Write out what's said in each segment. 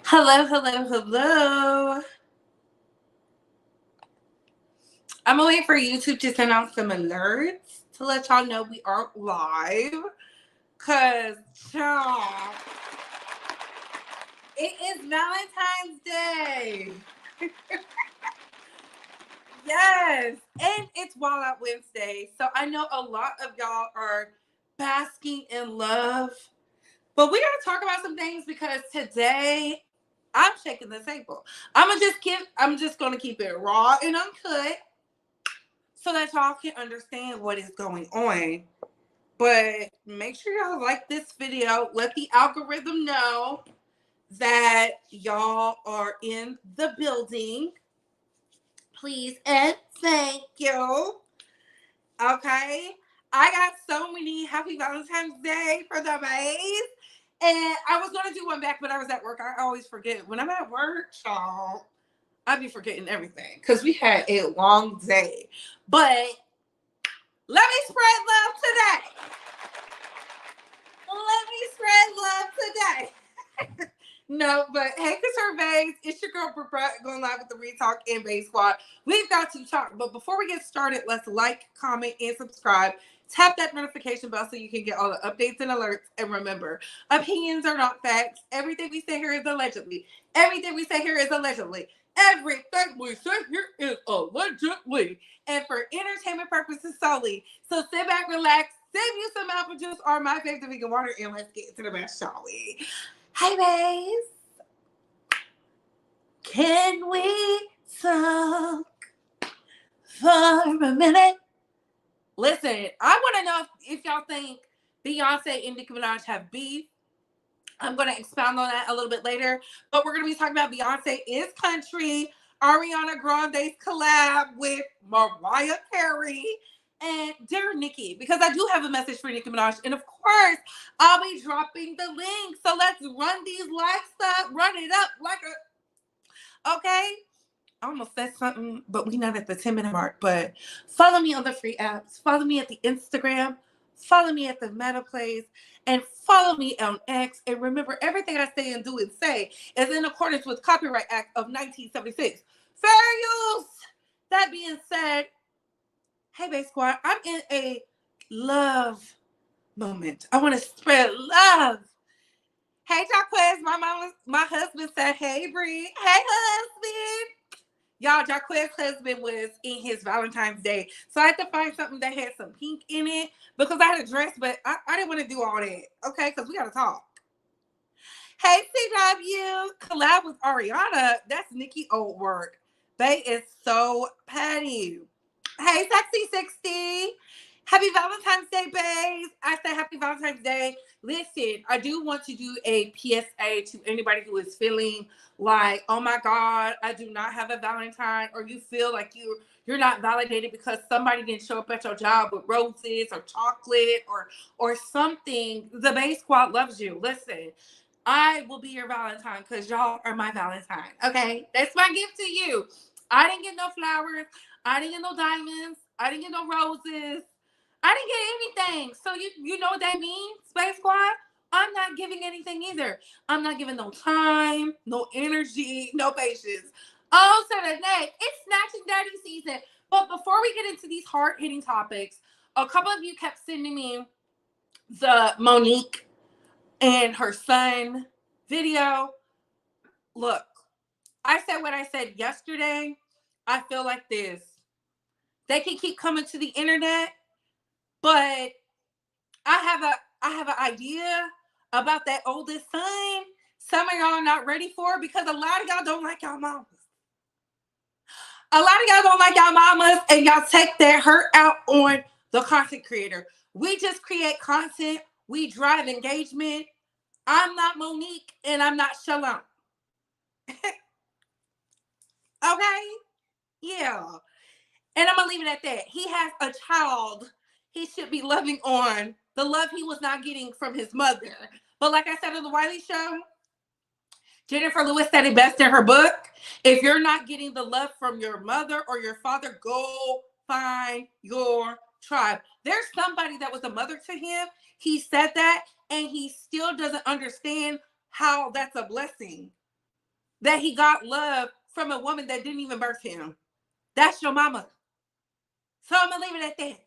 Hello, hello, hello. I'm gonna wait for YouTube to send out some alerts to let y'all know we aren't live. Cause y'all, it is Valentine's Day. Yes. And it's Wild Out Wednesday. So I know a lot of y'all are basking in love. But we gotta talk about some things because today I'm shaking the table. I'm just gonna keep it raw and uncut so that y'all can understand what is going on. But make sure y'all like this video. Let the algorithm know that y'all are in the building. Please and thank you. Okay. I got so many happy Valentine's Day for the bays. And I was going to do one back, but I was at work. I always forget. When I'm at work, y'all, I be forgetting everything because we had a long day. But let me spread love today. Let me spread love today. No, but hey, Conservays, it's your girl Brett going live with the Retalk and Bay Squad. We've got to talk, but before we get started, let's like, comment, and subscribe. Tap that notification bell so you can get all the updates and alerts. And remember, opinions are not facts. Everything we say here is allegedly. Everything we say here is allegedly. Everything we say here is allegedly. And for entertainment purposes solely. So sit back, relax, save you some apple juice or my favorite vegan water, and let's get into the best, shall we? Hi, babe. Can we talk for a minute? Listen, I want to know if y'all think Beyonce and Nicki Minaj have beef. I'm going to expound on that a little bit later. But we're going to be talking about Beyonce is country, Ariana Grande's collab with Mariah Carey, and dear Nicki, because I do have a message for Nicki Minaj. And of course, I'll be dropping the link. So let's run these likes up, run it up like a... Okay? I almost said something, but we're not at the 10-minute mark. But follow me on the free apps. Follow me at the Instagram. Follow me at the Meta Plays. And follow me on X. And remember, everything I say and do and say is in accordance with Copyright Act of 1976. Fair use! That being said, hey, Bay Squad, I'm in a love moment. I want to spread love. Hey, Jaquez, my husband said, hey, Bree. Hey, husband. Y'all, Jaquez's husband was in his Valentine's Day. So I had to find something that had some pink in it because I had a dress, but I didn't want to do all that. Okay, because we got to talk. Hey, CW, collab with Ariana. That's Nicki old work. They is so petty. Hey, Sexy 60. Happy Valentine's Day, babes. I say happy Valentine's Day. Listen, I do want to do a PSA to anybody who is feeling like, oh my God, I do not have a Valentine, or you feel like you're not validated because somebody didn't show up at your job with roses or chocolate or something. The Bay Squad loves you. Listen, I will be your Valentine because y'all are my Valentine. Okay? That's my gift to you. I didn't get no flowers. I didn't get no diamonds. I didn't get no roses. I didn't get anything. So you know what that means, Space Squad? I'm not giving anything either. I'm not giving no time, no energy, no patience. Oh, so the next, it's Snatching Daddy season. But before we get into these hard-hitting topics, a couple of you kept sending me the Monique and her son video. Look, I said what I said yesterday. I feel like this. They can keep coming to the internet, but I have an idea about that oldest son. Some of y'all are not ready for it because a lot of y'all don't like y'all mamas. A lot of y'all don't like y'all mamas, and y'all take that hurt out on the content creator. We just create content. We drive engagement. I'm not Monique, and I'm not Shalom. Okay? Yeah. And I'm going to leave it at that. He has a child he should be loving on the love he was not getting from his mother. But like I said on the Wiley Show, Jennifer Lewis said it best in her book. If you're not getting the love from your mother or your father, go find your tribe. There's somebody that was a mother to him. He said that, and he still doesn't understand how that's a blessing. that he got love from a woman that didn't even birth him. That's your mama. So I'm going to leave it at that.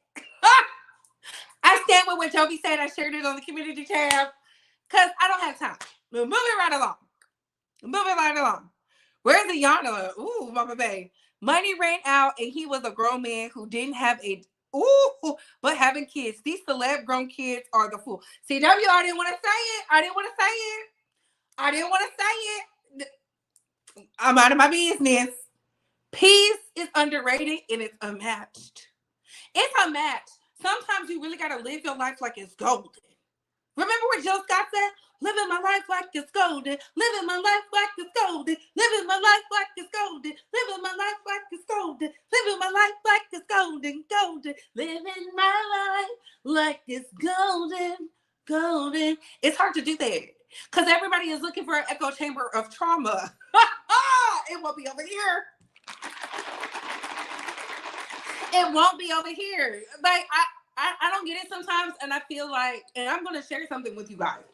I stand with what Jovi said. I shared it on the community tab because I don't have time. Moving right along. Where's Ayana? Ooh, Mama Bay. Money ran out and he was a grown man who didn't have but having kids. These celeb grown kids are the fool. CW, I didn't want to say it. I'm out of my business. Peace is underrated and it's unmatched. It's unmatched. Sometimes you really got to live your life like it's golden. Remember what Jill Scott said? Living my life like it's golden. Living my life like it's golden. Living my life like it's golden. Living my life like it's golden. Living my life like it's golden. Golden. Living my life like it's golden. Golden. It's hard to do that because everybody is looking for an echo chamber of trauma. It won't be over here. It won't be over here. Like, I don't get it sometimes, and I feel like, and I'm going to share something with you guys.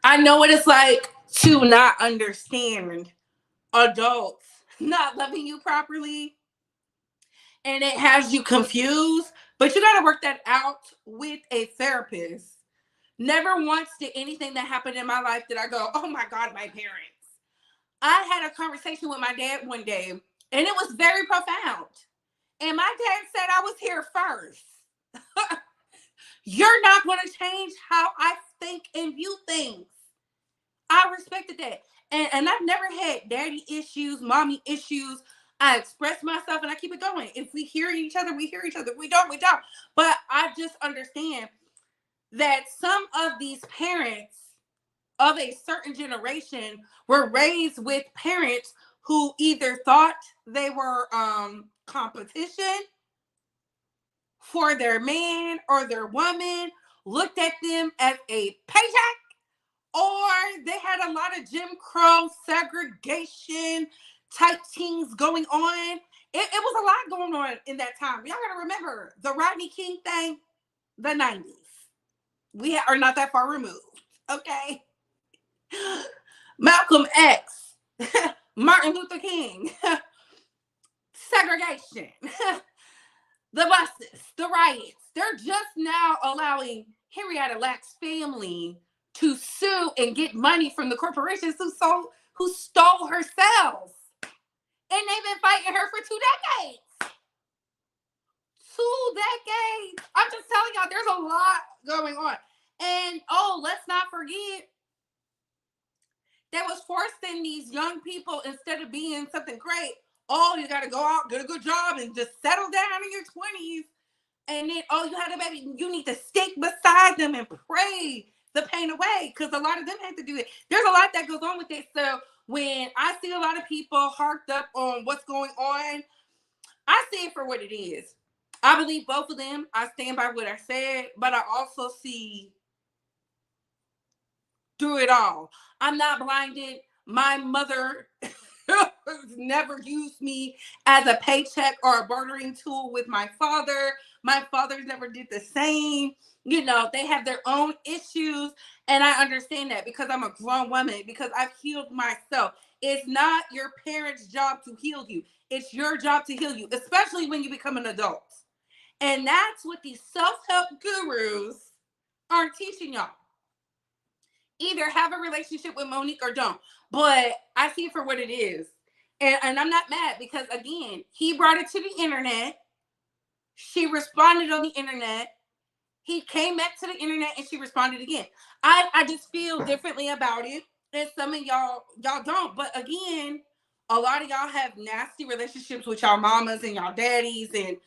I know what it's like to not understand adults not loving you properly, and it has you confused, but you got to work that out with a therapist. Never once did anything that happened in my life did I go, oh my God, my parents. I had a conversation with my dad one day, and it was very profound. And my dad said I was here first. You're not going to change how I think and view things. I respected that. And I've never had daddy issues, mommy issues. I express myself and I keep it going. If we hear each other, we hear each other. We don't, we don't. But I just understand that some of these parents of a certain generation were raised with parents who either thought they were competition for their man or their woman, looked at them as a paycheck, or they had a lot of Jim Crow segregation type things going on. It was a lot going on in that time. Y'all gotta remember the Rodney King thing, the 90s. We are not that far removed, okay? Malcolm X, Martin Luther King, segregation, the buses, the riots. They're just now allowing Henrietta Lacks' family to sue and get money from the corporations who stole her cells. And they've been fighting her for 2 decades. 2 decades. I'm just telling y'all, there's a lot going on. And, let's not forget, that was forcing these young people, instead of being something great, you got to go out, get a good job, and just settle down in your 20s. And then, you had a baby. You need to stick beside them and pray the pain away, because a lot of them have to do it. There's a lot that goes on with it. So when I see a lot of people harped up on what's going on, I see it for what it is. I believe both of them. I stand by what I said, but I also see through it all. I'm not blinded. My mother never used me as a paycheck or a bartering tool with my father. My fathers never did the same. You know, they have their own issues, and I understand that because I'm a grown woman, because I've healed myself. It's not your parents' job to heal you. It's your job to heal you, especially when you become an adult. And that's what these self-help gurus aren't teaching y'all. Either have a relationship with Monique or don't. But I see it for what it is. And I'm not mad because, again, he brought it to the internet. She responded on the internet. He came back to the internet and she responded again. I just feel differently about it. And some of y'all don't. But again, a lot of y'all have nasty relationships with y'all mamas and y'all daddies and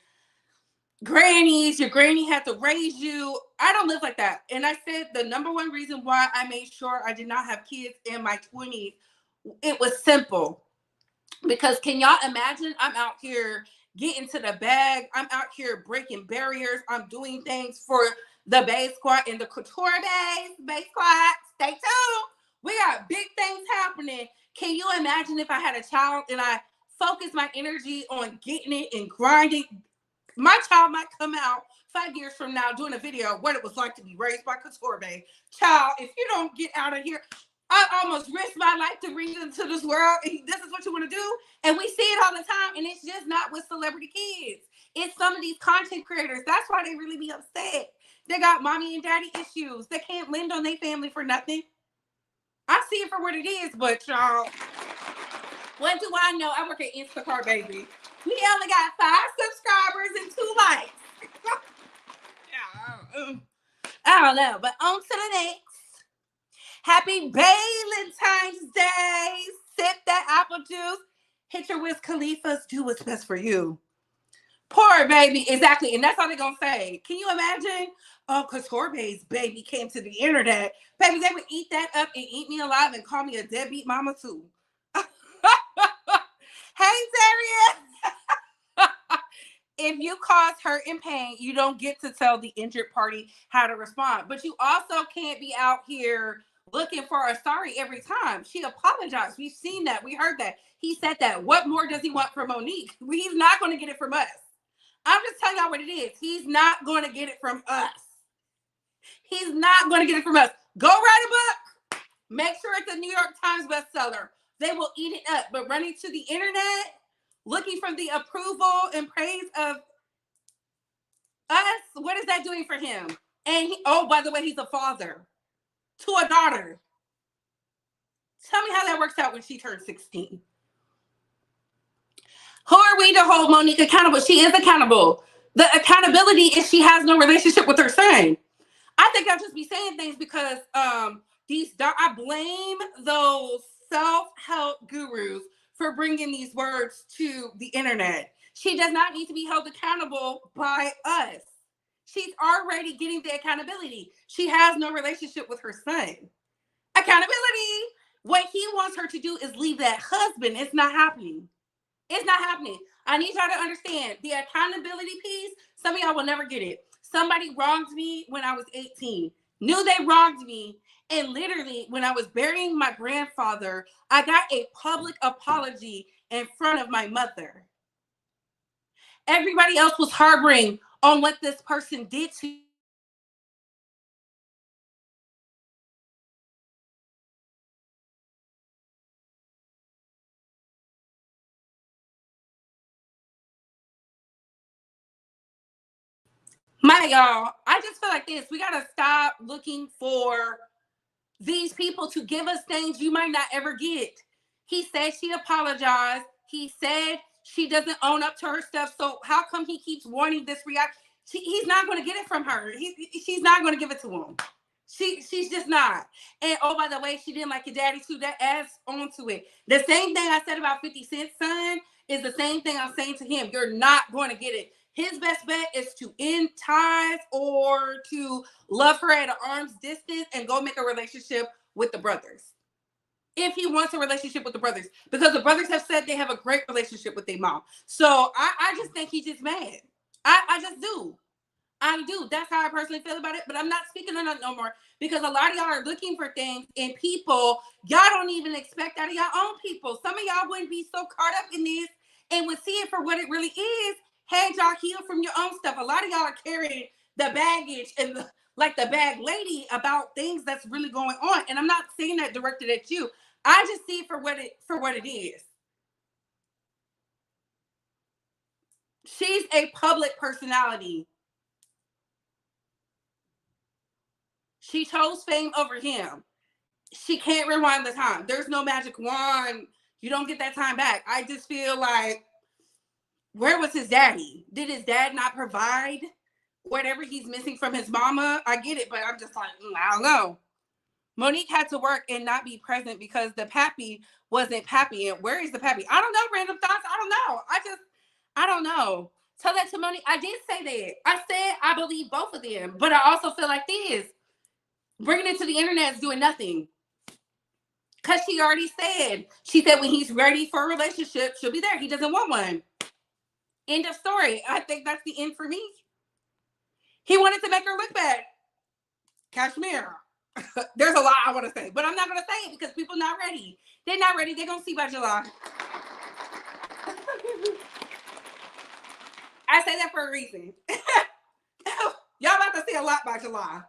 grannies. Your granny had to raise you. I don't live like that. And I said the number one reason why I made sure I did not have kids in my 20s, it was simple. Because can y'all imagine? I'm out here getting to the bag. I'm out here breaking barriers. I'm doing things for the Bay Squad and the Couture Bay Squad. Stay tuned. We got big things happening. Can you imagine if I had a child and I focused my energy on getting it and grinding? My child might come out 5 years from now doing a video what it was like to be raised by Couture Bae. Child, if you don't get out of here, I almost risked my life to bring you into this world. And this is what you want to do? And we see it all the time. And it's just not with celebrity kids. It's some of these content creators. That's why they really be upset. They got mommy and daddy issues. They can't lend on their family for nothing. I see it for what it is, but y'all, what do I know? I work at Instacart, baby. We only got 5 subscribers and 2 likes. I don't know, but on to the next. Happy Valentine's Day. Sip that apple juice. Hit your Wiz Khalifa's. Do what's best for you. Poor baby. Exactly. And that's all they're going to say. Can you imagine? Oh, Couture Bae's baby came to the internet. Baby, they would eat that up and eat me alive and call me a deadbeat mama too. Hey, Darius. If you cause hurt and pain, you don't get to tell the injured party how to respond. But you also can't be out here looking for a sorry every time. She apologized. We've seen that. We heard that. He said that. What more does he want from Monique? He's not going to get it from us. I'm just telling y'all what it is. He's not going to get it from us. He's not going to get it from us. Go write a book. Make sure it's a New York Times bestseller. They will eat it up. But running to the internet, looking for the approval and praise of us, what is that doing for him? And oh, by the way, he's a father to a daughter. Tell me how that works out when she turns 16. Who are we to hold Monique accountable? She is accountable. The accountability is she has no relationship with her son. I think I'll just be saying things because I blame those self-help gurus for bringing these words to the internet. She does not need to be held accountable by us. She's already getting the accountability. She has no relationship with her son. Accountability. What he wants her to do is leave that husband. It's not happening. It's not happening. I need y'all to understand the accountability piece. Some of y'all will never get it. Somebody wronged me when I was 18. Knew they wronged me. And literally, when I was burying my grandfather, I got a public apology in front of my mother. Everybody else was harboring on what this person did to y'all. I just feel like this. We got to stop looking for these people to give us things you might not ever get. He said she apologized. He said she doesn't own up to her stuff. So how come he keeps wanting this reaction? He's not going to get it from her. She's not going to give it to him. She's just not. And oh, by the way, she didn't like your daddy too. That adds onto it. The same thing I said about 50 Cent's son is the same thing I'm saying to him. You're not going to get it. His best bet is to end ties or to love her at an arm's distance and go make a relationship with the brothers. If he wants a relationship with the brothers. Because the brothers have said they have a great relationship with their mom. So I just think he's just mad. I just do. I do. That's how I personally feel about it. But I'm not speaking on that no more. Because a lot of y'all are looking for things in people y'all don't even expect out of your own people. Some of y'all wouldn't be so caught up in this and would see it for what it really is. Had y'all healed from your own stuff. A lot of y'all are carrying the baggage and the bag lady about things that's really going on. And I'm not saying that directed at you. I just see it for what it is. She's a public personality. She chose fame over him. She can't rewind the time. There's no magic wand. You don't get that time back. I just feel like, where was his daddy? Did his dad not provide whatever he's missing from his mama? I get it, but I'm just like, I don't know. Monique had to work and not be present because the pappy wasn't pappy. And where is the pappy? I don't know, random thoughts. I don't know. I don't know. Tell that to Monique. I did say that. I said I believe both of them, but I also feel like this. Bringing it to the internet is doing nothing. Because she already said, when he's ready for a relationship, she'll be there. He doesn't want one. End of story. I think that's the end for me. He wanted to make her look bad. Cashmere. There's a lot I want to say, but I'm not going to say it because people not ready. They're not ready. They're going to see by July. I say that for a reason. see a lot by July.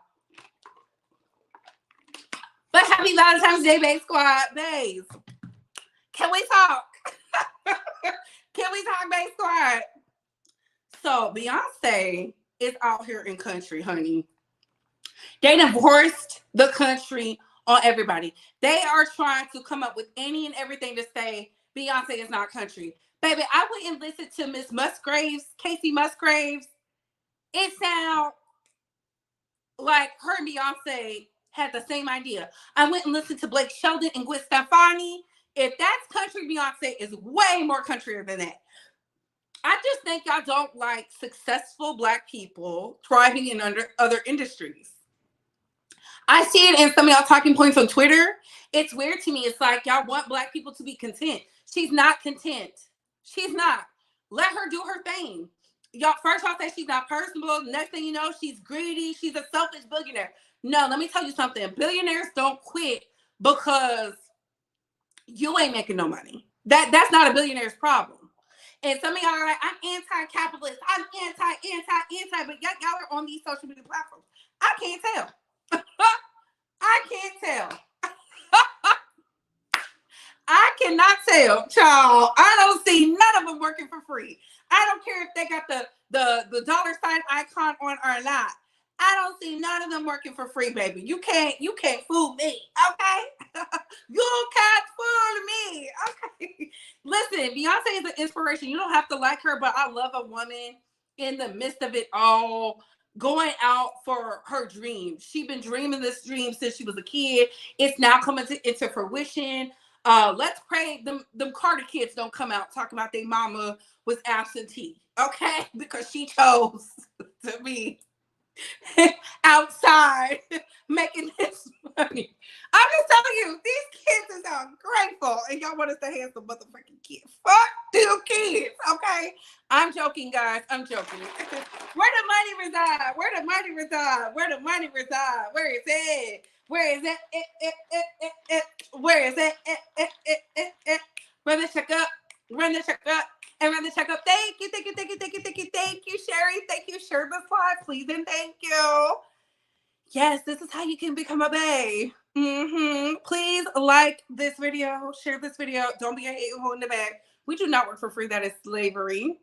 But happy Valentine's Day, Babe Squad. Babes, can we talk? Can we talk, Babe Squad? So Beyonce is out here in country, honey. They divorced the country on everybody. They are trying to come up with any and everything to say Beyonce is not country. Baby, I went and listened to Miss Musgraves, Casey Musgraves. It sounds like her and Beyonce had the same idea. I went and listened to Blake Shelton and Gwen Stefani. If that's country, Beyonce is way more countryer than that. I just think y'all don't like successful Black people thriving in other industries. I see it in some of y'all talking points on Twitter. It's weird to me. It's like y'all want Black people to be content. She's not content. She's not. Let her do her thing. Y'all say she's not personable. Next thing you know, she's greedy. She's a selfish billionaire. No, let me tell you something. Billionaires don't quit because you ain't making no money. That's not a billionaire's problem. And some of y'all are like, I'm anti-capitalist. I'm anti, but y'all are on these social media platforms. I can't tell. I can't tell. I cannot tell, child. I don't see none of them working for free. I don't care if they got the dollar sign icon on or not. I don't see none of them working for free, baby. You can't fool me, okay? You can't fool me, okay? Listen, Beyonce is an inspiration. You don't have to like her, but I love a woman in the midst of it all, going out for her dream. She's been dreaming this dream since she was a kid. It's now coming into fruition. Let's pray them Carter kids don't come out talking about their mama was absentee, okay? Because she chose to be outside making this money. I'm just telling you, these kids are grateful, and y'all want us to have some motherfucking kids. Fuck them kids, okay? I'm joking, guys. I'm joking. Where the money reside? Where the money reside? Where the money reside? Where is it? Where is it? Where is it? Run the check up. Run the check up. And run the check up. Thank you, Sherry. Thank you, share the slide, please, and thank you. Yes, this is how you can become a bae. Please like this video, share this video. Don't be a hate hole in the back. We do not work for free. That is slavery.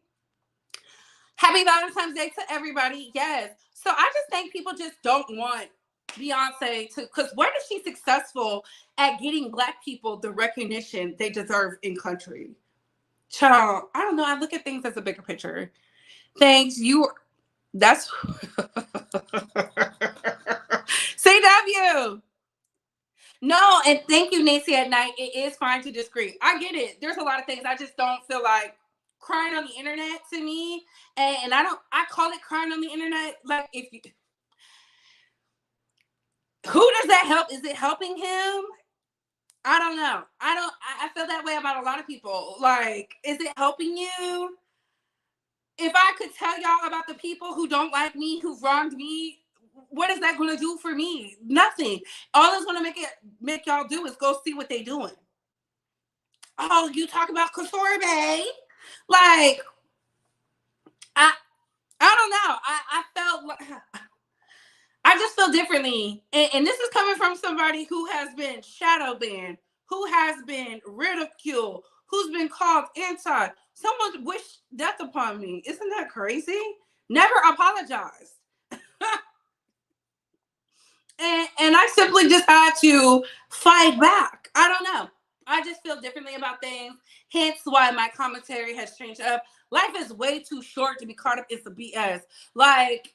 Happy Valentine's Day to everybody. Yes. So I just think people just don't want Beyonce to, because when is she successful at getting Black people the recognition they deserve in country? Child, I don't know. I look at things as a bigger picture. Thanks. That's CW. No, and thank you, Nancy at Night. It is fine to disagree. I get it. There's a lot of things I just don't feel like crying on the internet to me. And I call it crying on the internet. Like, who does that help? Is it helping him? I don't know. I feel that way about a lot of people. Like, is it helping you? If I could tell y'all about the people who don't like me, who wronged me, what is that going to do for me? Nothing. All it's going to make y'all do is go see what they doing. Oh, you talk about Couture Bay? Like, I don't know. I felt like, I just feel differently. And this is coming from somebody who has been shadow banned, who has been ridiculed, who's been called anti. Someone wished death upon me. Isn't that crazy? Never apologized. and I simply just had to fight back. I don't know. I just feel differently about things. Hence why my commentary has changed up. Life is way too short to be caught up in some BS. Like,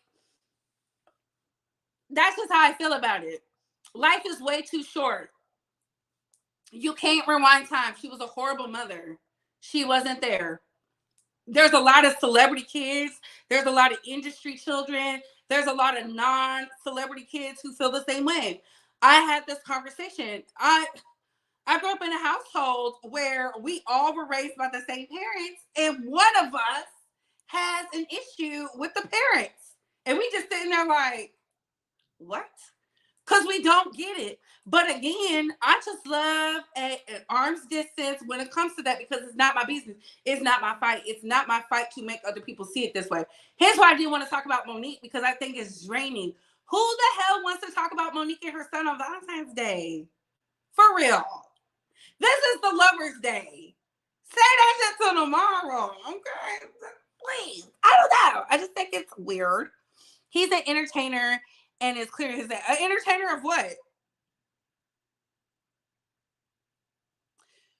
that's just how I feel about it. Life is way too short. You can't rewind time. She was a horrible mother. She wasn't there. There's a lot of celebrity kids. There's a lot of industry children. There's a lot of non-celebrity kids who feel the same way. I had this conversation. I grew up in a household where we all were raised by the same parents, and one of us has an issue with the parents. And we just sitting there like, what? because we don't get it. But again, I just love an arm's distance when it comes to that because it's not my business. It's not my fight. It's not my fight to make other people see it this way. Here's why I do want to talk about Monique, because I think it's draining. Who the hell wants to talk about Monique and her son on Valentine's Day? For real. This is the Lover's Day. Say that shit till tomorrow. Okay? Please. I don't know. I just think it's weird. He's an entertainer, and it's clear he's an entertainer of what?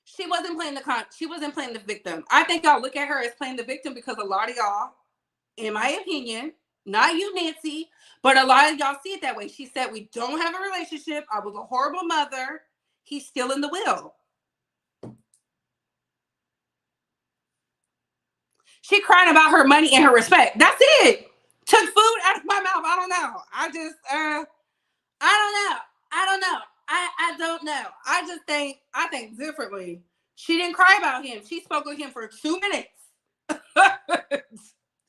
She wasn't playing she wasn't playing the victim. I think y'all look at her as playing the victim because a lot of y'all, in my opinion, not you, Nancy, but a lot of y'all see it that way. She said, we don't have a relationship. I was a horrible mother. He's still in the will. She crying about her money and her respect. That's it. Took food out of my mouth. I don't know. I don't know. I don't know. I don't know. I think differently. She didn't cry about him. She spoke with him for 2 minutes.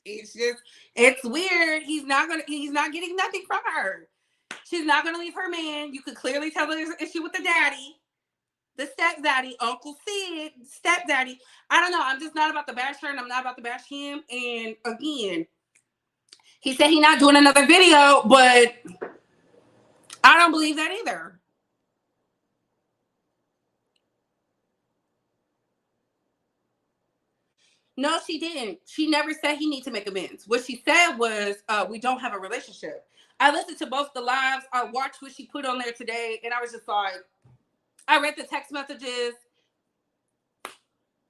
It's weird. He's not getting nothing from her. She's not gonna leave her man. You could clearly tell there's an issue with the daddy, the stepdaddy, Uncle Sid, stepdaddy. I don't know. I'm just not about to bash her, and I'm not about to bash him. And again, he said he's not doing another video, but I don't believe that either. No, she didn't. She never said he needs to make amends. What she said was, we don't have a relationship. I listened to both the lives. I watched what she put on there today, and I was just like, I read the text messages.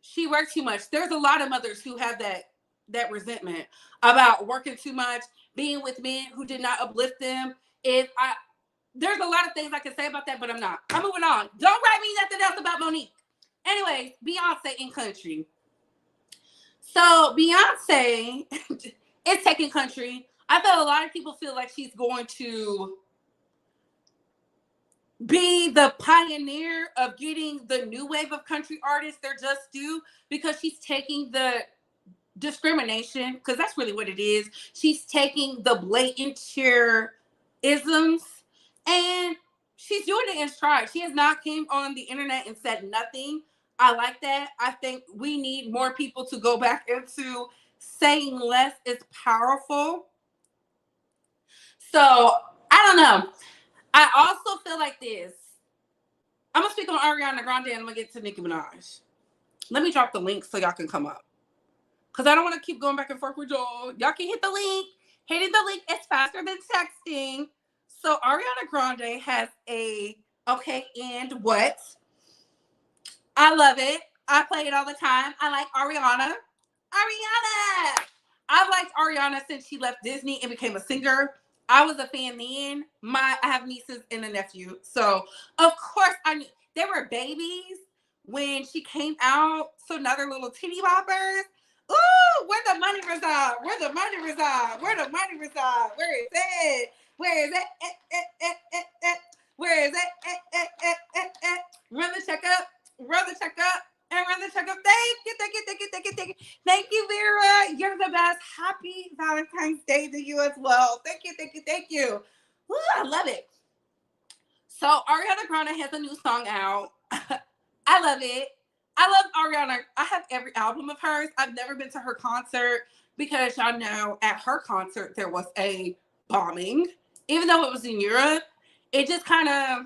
She worked too much. There's a lot of mothers who have that resentment about working too much, being with men who did not uplift them. There's a lot of things I can say about that, but I'm not. I'm moving on. Don't write me nothing else about Monique. Anyways, Beyonce in country. So Beyonce is taking country. I feel a lot of people feel like she's going to be the pioneer of getting the new wave of country artists their just due, because she's taking the discrimination, because that's really what it is. She's taking the blatant isms and she's doing it in stride. She has not came on the internet and said nothing. I like that. I think we need more people to go back into saying less is powerful. So I don't know. I also feel like this. I'm going to speak on Ariana Grande and I'm going to get to Nicki Minaj. Let me drop the link so y'all can come up, because I don't want to keep going back and forth with y'all. Y'all can hit the link. Hitting the link is faster than texting. So Ariana Grande has okay, and what? I love it. I play it all the time. I like Ariana. I've liked Ariana since she left Disney and became a singer. I was a fan then. I have nieces and a nephew. So, of course, I knew they were babies when she came out. So now they're little titty boppers. Ooh, where the money reside? Where the money reside? Where the money reside? Where is it? Where is it? Where is it? Run the checkup. Run the checkup. And run the checkup. Thank you. Thank you, Vera. You're the best. Happy Valentine's Day to you as well. Thank you. Ooh, I love it. So Ariana Grande has a new song out. I love it. I love Ariana. I have every album of hers. I've never been to her concert because y'all know at her concert there was a bombing. Even though it was in Europe, it just kind of,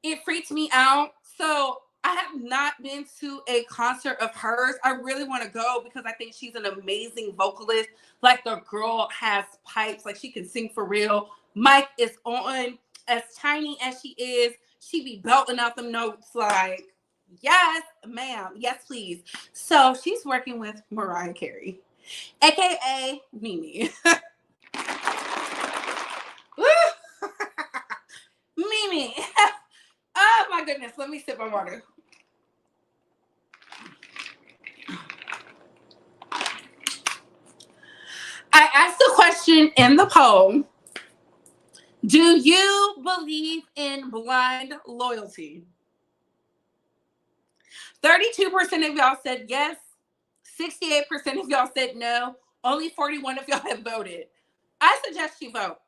it freaked me out. So I have not been to a concert of hers. I really want to go because I think she's an amazing vocalist. Like, the girl has pipes. Like, she can sing for real. Mic is on. As tiny as she is, she be belting out them notes like, yes, ma'am. Yes, please. So she's working with Mariah Carey, aka Mimi. Mimi. Oh my goodness. Let me sip my water. I asked a question in the poll. Do you believe in blind loyalty? 32% of y'all said yes. 68% of y'all said no. Only 41 of y'all have voted. I suggest you vote.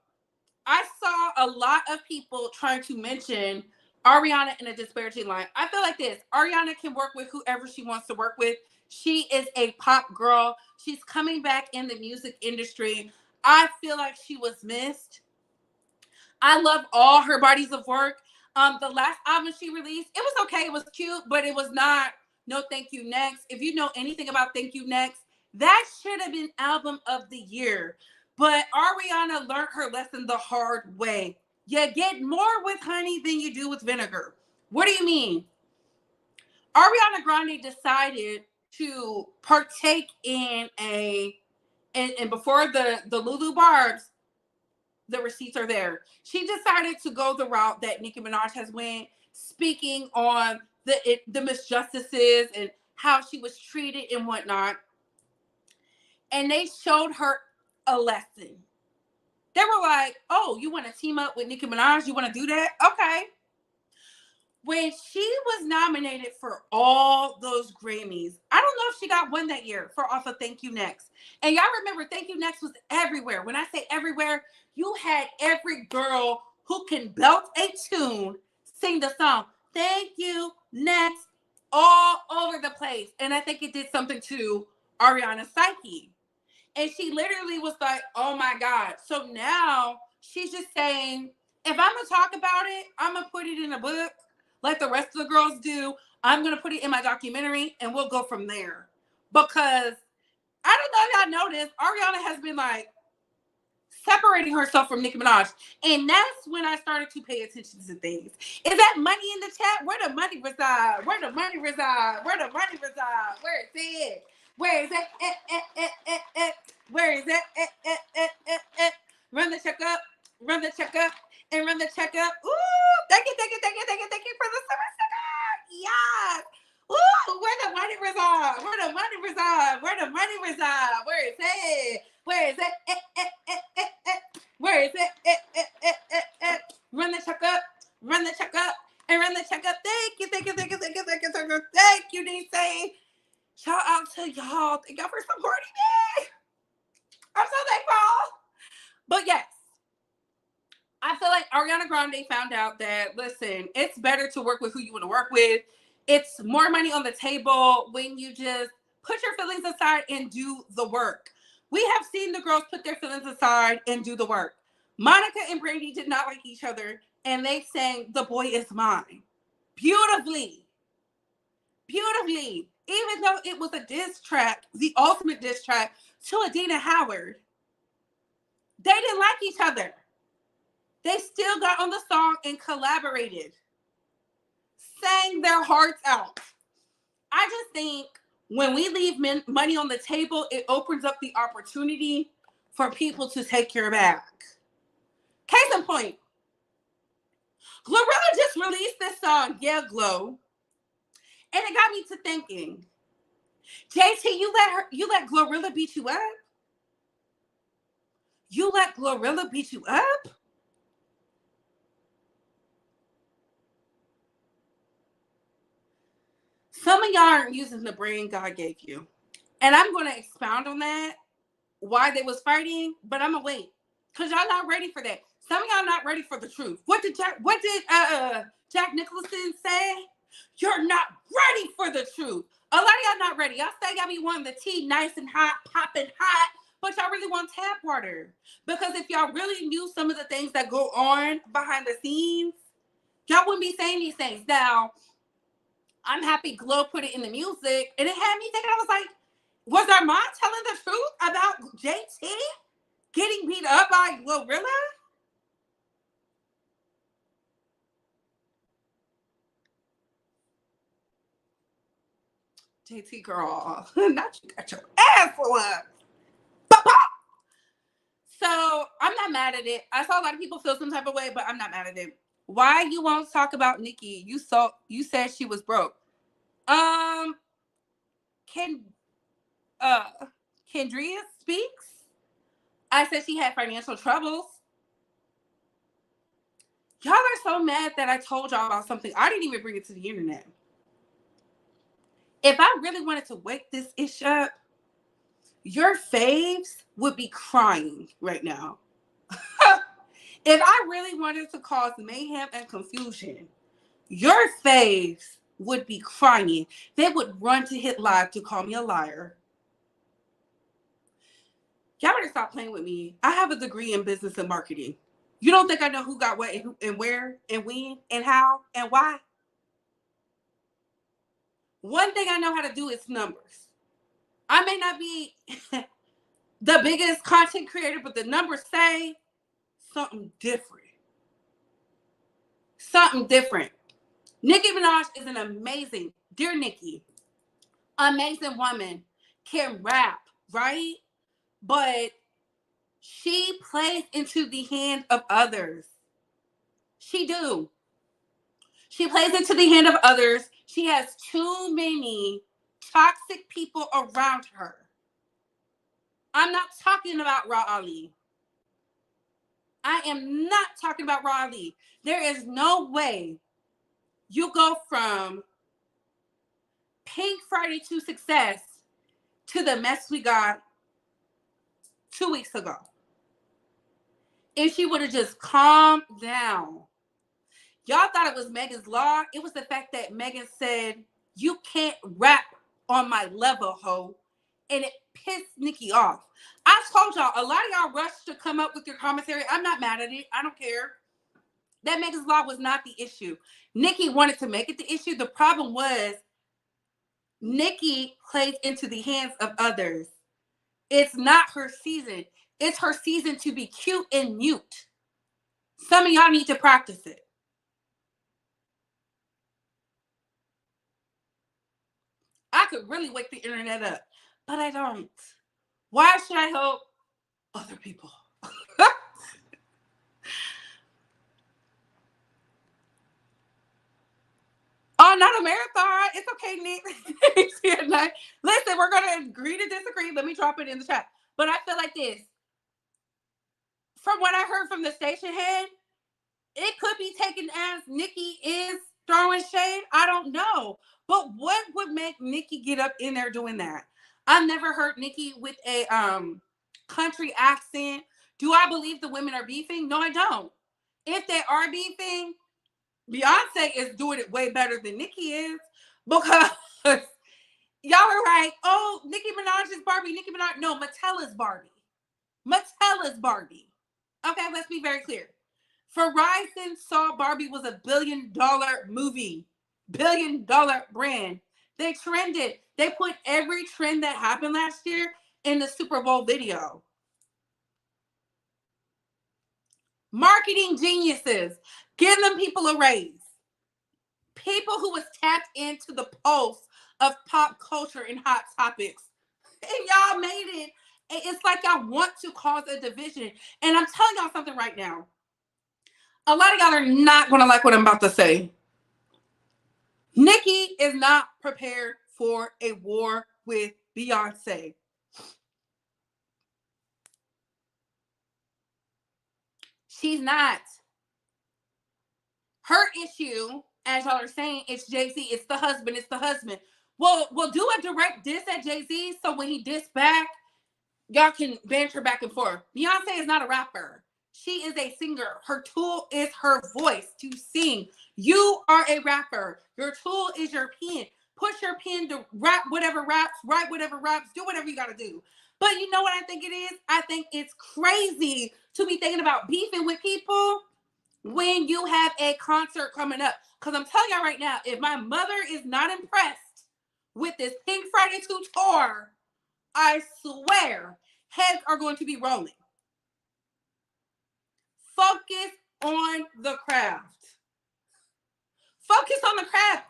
I saw a lot of people trying to mention Ariana in a disparaging line. I feel like this. Ariana can work with whoever she wants to work with. She is a pop girl. She's coming back in the music industry. I feel like she was missed. I love all her bodies of work. The last album she released, it was okay. It was cute, but it was not No Thank You Next. If you know anything about Thank You Next, that should have been album of the year. But Ariana learned her lesson the hard way. You get more with honey than you do with vinegar. What do you mean? Ariana Grande decided to partake in and before the Lulu Barbs, the receipts are there. She decided to go the route that Nicki Minaj has went, speaking on the misjustices and how she was treated and whatnot. And they showed her a lesson. They were like, "Oh, you want to team up with Nicki Minaj? You want to do that? Okay." When she was nominated for all those Grammys, I don't know if she got one that year for off of Thank You Next. And y'all remember Thank You Next was everywhere. When I say everywhere, you had every girl who can belt a tune sing the song Thank You Next all over the place. And I think it did something to Ariana's psyche. And she literally was like, oh my God. So now she's just saying, if I'm going to talk about it, I'm going to put it in a book like the rest of the girls do. I'm going to put it in my documentary and we'll go from there. Because I don't know if y'all noticed, Ariana has been like separating herself from Nicki Minaj. And that's when I started to pay attention to things. Is that money in the chat? Where the money reside? Where the money reside? Where the money reside? Where is it? Where is it? Where is it? Run the checkup. Run the checkup. And run the checkup. Ooh, thank you for the summer sugar. Yes. Ooh, where the money reside? Where the money reside? Where the money reside? Where is it? Where is it? Where is it? Run the checkup. Run the checkup. And run the checkup. Thank you, DC. Shout out to y'all. Thank y'all for supporting me. I'm so thankful. But yes, I feel like Ariana Grande found out that, listen, it's better to work with who you want to work with. It's more money on the table when you just put your feelings aside and do the work. We have seen the girls put their feelings aside and do the work. Monica and Brandy did not like each other, and they sang The Boy Is Mine. Beautifully. Beautifully. Even though it was a diss track, the ultimate diss track to Adina Howard, they didn't like each other. They still got on the song and collaborated. Sang their hearts out. I just think when we leave money on the table, it opens up the opportunity for people to take your back. Case in point, Glorilla just released this song, Yeah Glow. And it got me to thinking, JT, you let Glorilla beat you up? You let Glorilla beat you up? Some of y'all aren't using the brain God gave you. And I'm going to expound on that, why they was fighting, but I'm going to wait. Because y'all not ready for that. Some of y'all not ready for the truth. What did Jack Nicholson say? You're not ready for the truth. A lot of y'all not ready. Y'all say y'all be wanting the tea nice and hot, popping hot, but y'all really want tap water. Because if y'all really knew some of the things that go on behind the scenes, y'all wouldn't be saying these things. Now, I'm happy Glow put it in the music, and it had me thinking, I was like, was our mom telling the truth about JT getting beat up by Glorilla? JT girl, not you got your ass full up. So I'm not mad at it. I saw a lot of people feel some type of way, but I'm not mad at it. Why you won't talk about Nicki? You said she was broke. Kendria speaks. I said she had financial troubles. Y'all are so mad that I told y'all about something. I didn't even bring it to the internet. If I really wanted to wake this ish up, your faves would be crying right now. If I really wanted to cause mayhem and confusion, your faves would be crying. They would run to hit live to call me a liar. Y'all better stop playing with me. I have a degree in business and marketing. You don't think I know who got what and where and when and how and why? One thing I know how to do is numbers. I may not be the biggest content creator, but the numbers say something different. Something different. Nicki Minaj is an amazing, dear Nicki, amazing woman, can rap, right? But she plays into the hands of others. She do. She plays into the hand of others. She has too many toxic people around her. I'm not talking about Raw Ali. I am not talking about Raw Ali. There is no way you go from Pink Friday to success to the mess we got 2 weeks ago. If she would have just calmed down. Y'all thought it was Megan's Law. It was the fact that Megan said, you can't rap on my level, ho. And it pissed Nicki off. I told y'all, a lot of y'all rushed to come up with your commentary. I'm not mad at it. I don't care. That Megan's Law was not the issue. Nicki wanted to make it the issue. The problem was Nicki plays into the hands of others. It's not her season. It's her season to be cute and mute. Some of y'all need to practice it. I could really wake the internet up, but I don't. Why should I help other people? Oh, not a marathon. It's okay, Nick. Listen, we're going to agree to disagree. Let me drop it in the chat. But I feel like this. From what I heard from the station head, it could be taken as Nicki is throwing shade. I don't know. But what would make Nicki get up in there doing that? I've never heard Nicki with a country accent. Do I believe the women are beefing? No, I don't. If they are beefing, Beyonce is doing it way better than Nicki is, because y'all are right. Oh, Nicki Minaj is Barbie. Nicki Minaj. No, Mattel's Barbie. Mattel's Barbie. Okay, let's be very clear. Verizon saw Barbie was a $1 billion movie, $1 billion brand. They trended. They put every trend that happened last year in the Super Bowl video. Marketing geniuses. Give them people a raise. People who was tapped into the pulse of pop culture and hot topics. And y'all made it. It's like y'all want to cause a division. And I'm telling y'all something right now. A lot of y'all are not going to like what I'm about to say. Nicki is not prepared for a war with Beyonce. She's not. Her issue, as y'all are saying, it's Jay-Z. It's the husband. It's the husband. Well, we'll do a direct diss at Jay-Z, so when he diss back, y'all can banter back and forth. Beyonce is not a rapper. She is a singer. Her tool is her voice to sing. You are a rapper. Your tool is your pen. Push your pen to rap whatever raps, write whatever raps, do whatever you got to do. But you know what I think it is? I think it's crazy to be thinking about beefing with people when you have a concert coming up. Because I'm telling y'all right now, if my mother is not impressed with this Pink Friday 2 tour, I swear heads are going to be rolling. Focus on the craft. Focus on the craft.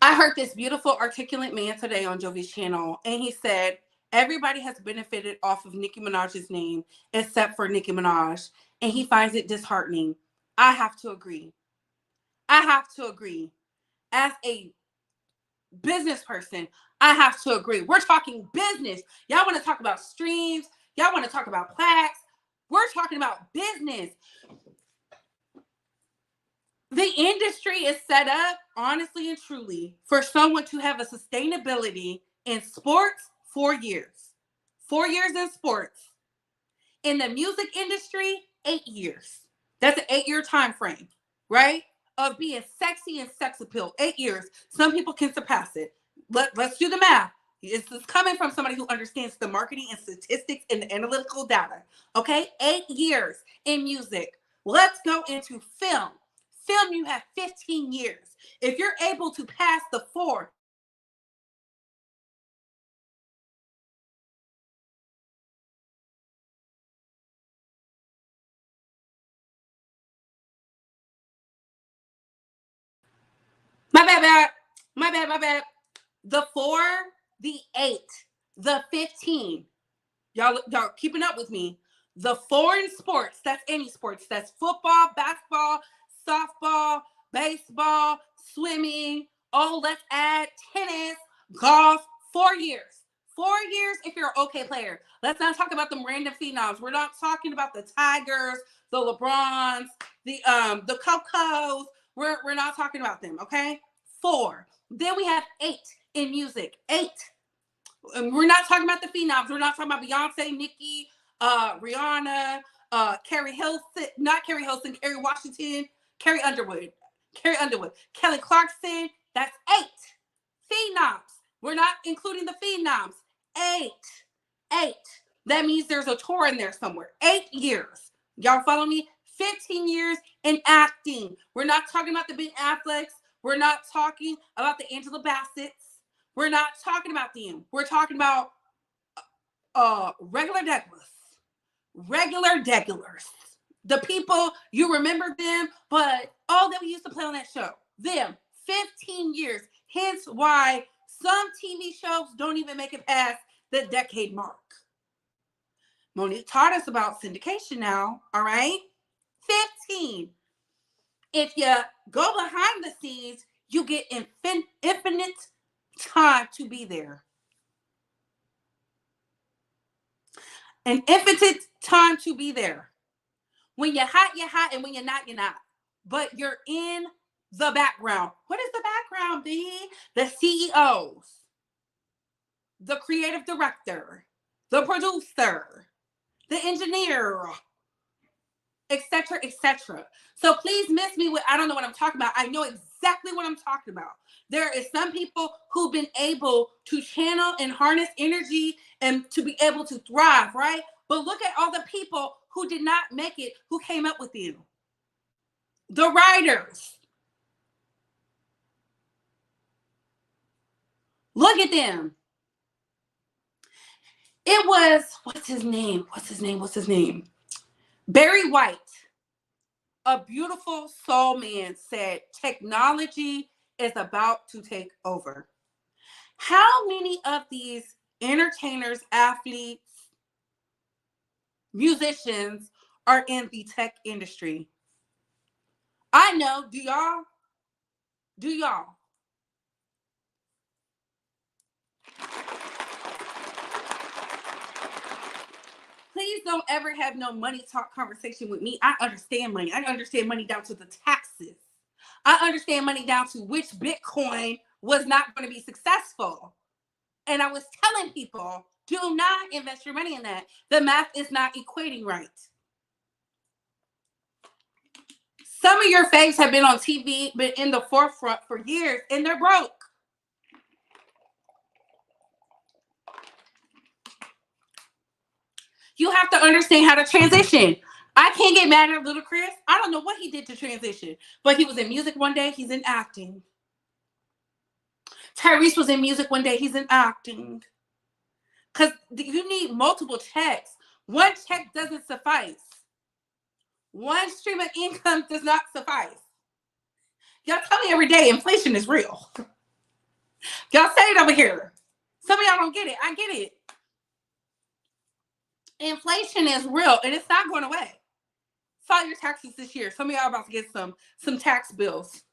I heard this beautiful, articulate man today on Jovi's channel, and he said, everybody has benefited off of Nicki Minaj's name except for Nicki Minaj, and he finds it disheartening. I have to agree. I have to agree. As a business person, I have to agree. We're talking business. Y'all want to talk about streams. Y'all want to talk about plaques. We're talking about business. The industry is set up, honestly and truly, for someone to have a sustainability in sports 4 years. 4 years in sports. In the music industry, 8 years. That's an 8-year time frame, right? Of being sexy and sex appeal. 8 years. Some people can surpass it. Let's do the math. This is coming from somebody who understands the marketing and statistics and the analytical data. Okay? 8 years in music. Let's go into film. Film, you have 15 years. If you're able to pass the 4, my bad. The 4, the 8, the 15. Y'all keeping up with me. The 4 in sports, that's any sports. That's football, basketball, softball, baseball, swimming. Oh, let's add tennis, golf, 4 years. 4 years if you're an okay player. Let's not talk about them random phenoms. We're not talking about the Tigers, the LeBrons, the Cocos. We're not talking about them, okay? 4. Then we have 8 in music. 8. We're not talking about the phenoms. We're not talking about Beyonce, Nicki, Rihanna, Carrie Hilson, not Carrie Hilson, Carrie Washington, Carrie Underwood, Kelly Clarkson. That's 8 phenoms. We're not including the phenoms. 8. That means there's a tour in there somewhere. 8 years. Y'all follow me? 15 years in acting. We're not talking about the Ben Afflecks. We're not talking about the Angela Bassett's. We're not talking about them. We're talking about regular regulars. The people, you remember them, but that we used to play on that show. Them, 15 years. Hence why some TV shows don't even make it past the decade mark. Monique taught us about syndication now, all right? 15. If you go behind the scenes, you get infinite time to be there. An infinite time to be there. When you're hot, and when you're not, you're not. But you're in the background. What is the background, B? The CEOs, the creative director, the producer, the engineer, etc., etc. So please miss me with I don't know what I'm talking about. I know exactly what I'm talking about. There is some people who've been able to channel and harness energy and to be able to thrive, right? But look at all the people who did not make it, who came up with you. The writers. Look at them. It was, what's his name? Barry White, a beautiful soul man, said technology is about to take over. How many of these entertainers, athletes, musicians are in the tech industry? I know. Do y'all? Please don't ever have no money talk conversation with me. I understand money. I understand money down to the taxes. I understand money down to which Bitcoin was not going to be successful. And I was telling people, do not invest your money in that. The math is not equating right. Some of your faves have been on TV, been in the forefront for years, and they're broke. You have to understand how to transition. I can't get mad at Ludacris. I don't know what he did to transition, but he was in music one day, he's in acting. Tyrese was in music one day, he's in acting. Because you need multiple checks. One check doesn't suffice. One stream of income does not suffice. Y'all tell me every day inflation is real. Y'all say it over here. Some of y'all don't get it. I get it. Inflation is real and it's not going away. File your taxes this year. Some of y'all are about to get some tax bills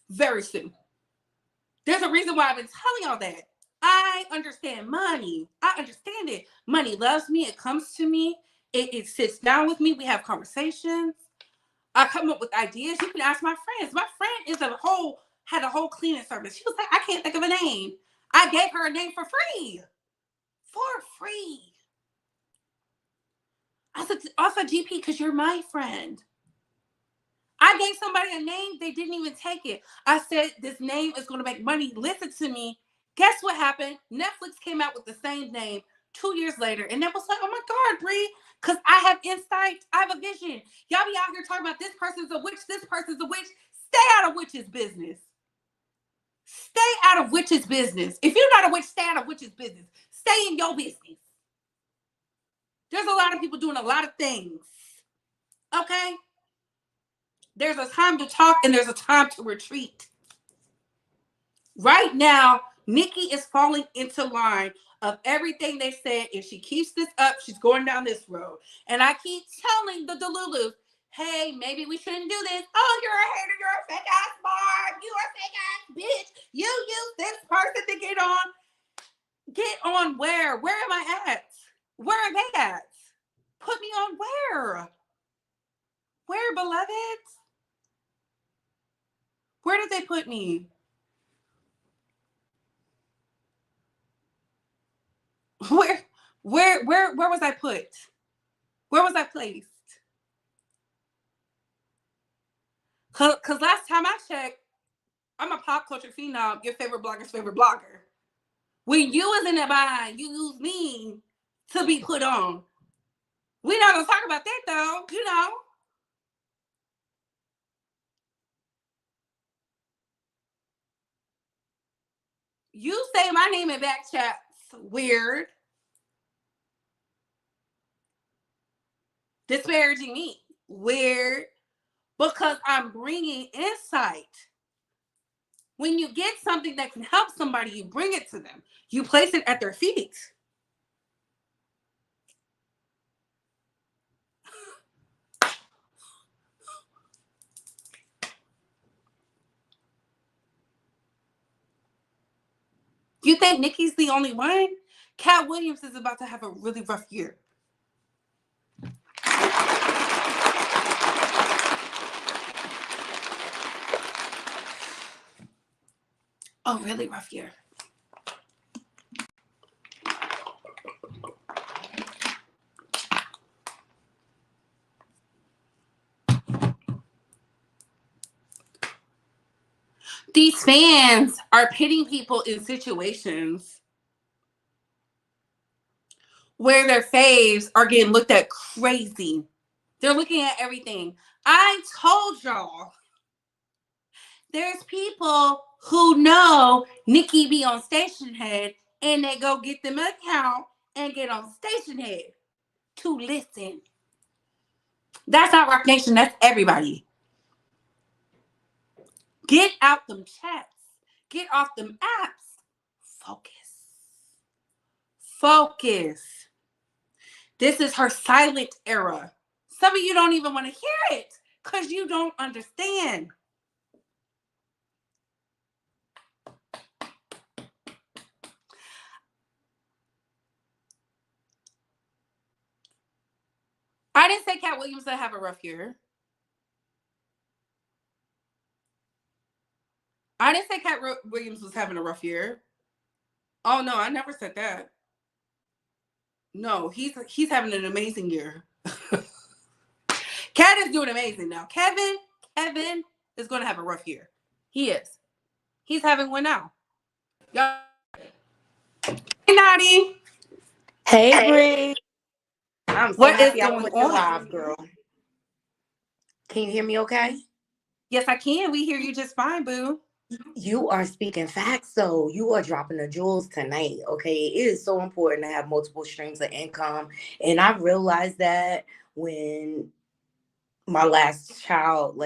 very soon. There's a reason why I've been telling y'all that. I understand money. I understand it. Money loves me. It comes to me. It sits down with me. We have conversations. I come up with ideas. You can ask my friends. My friend had a whole cleaning service. She was like, I can't think of a name. I gave her a name for free. For free. I said, a GP because you're my friend. I gave somebody a name. They didn't even take it. I said, this name is going to make money. Listen to me. Guess what happened? Netflix came out with the same name 2 years later. And it was like, oh my God, Bree, because I have insight. I have a vision. Y'all be out here talking about this person's a witch, this person's a witch. Stay out of witch's business. Stay out of witch's business. If you're not a witch, stay out of witch's business. Stay in your business. There's a lot of people doing a lot of things. Okay? There's a time to talk and there's a time to retreat. Right now, Nicki is falling into line of everything they said. If she keeps this up, she's going down this road. And I keep telling the Delulu, hey, maybe we shouldn't do this. Oh, you're a hater. You're a fake ass Barb. You a fake ass bitch. You use this person to get on. Get on where? Where am I at? Where are they at? Put me on where? Where, beloved? Where did they put me? Where was I put? Where was I placed? Cause last time I checked, I'm a pop culture phenom, your favorite blogger's favorite blogger. When you was in that bind, you used me to be put on. We're not gonna talk about that though, you know. You say my name in back chats, weird. Disparaging me, weird. Because I'm bringing insight. When you get something that can help somebody, you bring it to them. You place it at their feet. You think Nicki's the only one? Cat Williams is about to have a really rough year. A really rough year. These fans are pitting people in situations where their faves are getting looked at crazy. They're looking at everything. I told y'all, there's people who know Nicki be on Station Head and they go get them an account and get on Station Head to listen. That's not Rock Nation, that's everybody. Get out them chats. Get off them apps. Focus. Focus. This is her silent era. Some of you don't even want to hear it because you don't understand. I didn't say Cat Williams would have a rough year. I didn't say Cat Williams was having a rough year. Oh no, I never said that. No, he's having an amazing year. Cat is doing amazing now. Kevin is going to have a rough year. He is. He's having one now. Y'all. Hey, Naughty. Hey, Bree. I'm so What is happy I'm with you going on? live, girl. Can you hear me okay? Yes, I can. We hear you just fine, boo. You are speaking facts, though. You are dropping the jewels tonight, okay? It is so important to have multiple streams of income. And I realized that when my last child,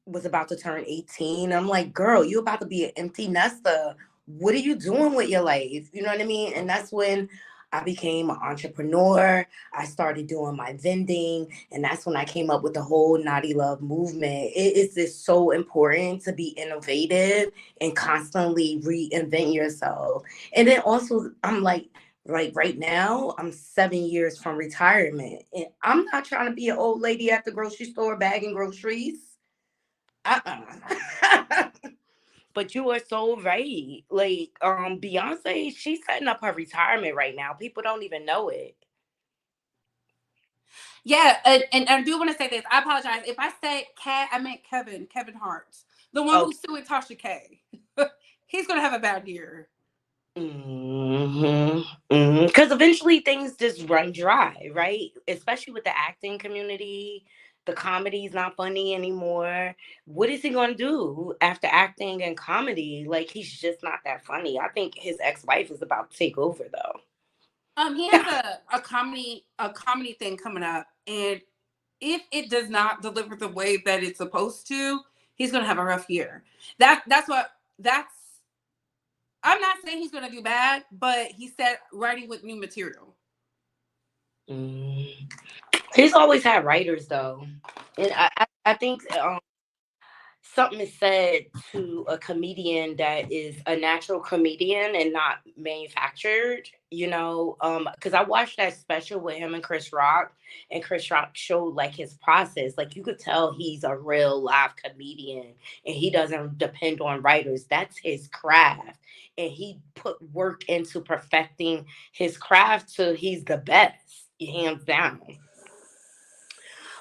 was about to turn 18. I'm like, girl, you about to be an empty nester. What are you doing with your life? You know what I mean? And that's when I became an entrepreneur. I started doing my vending, and that's when I came up with the whole Naughty Love movement. It is just so important to be innovative and constantly reinvent yourself. And then also, I'm like right now, I'm 7 years from retirement, and I'm not trying to be an old lady at the grocery store bagging groceries. But you are so right. Beyonce, she's setting up her retirement right now. People don't even know it. Yeah, and I do want to say this. I apologize if I said Cat. I meant Kevin Hart, the one Okay. who's suing Tasha K. He's gonna have a bad year. Because eventually things just run dry, right? Especially with the acting community. The comedy's not funny anymore. What is he going to do after acting and comedy? Like, he's just not that funny. I think his ex-wife is about to take over, though. He has a comedy thing coming up, and if it does not deliver the way that it's supposed to, he's gonna have a rough year. That's. I'm not saying he's gonna do bad, but he said writing with new material. Mm. He's always had writers, though. And I think something is said to a comedian that is a natural comedian and not manufactured, because I watched that special with him and Chris Rock showed like his process. Like, you could tell he's a real live comedian and he doesn't depend on writers. That's his craft. And he put work into perfecting his craft till he's the best, hands down.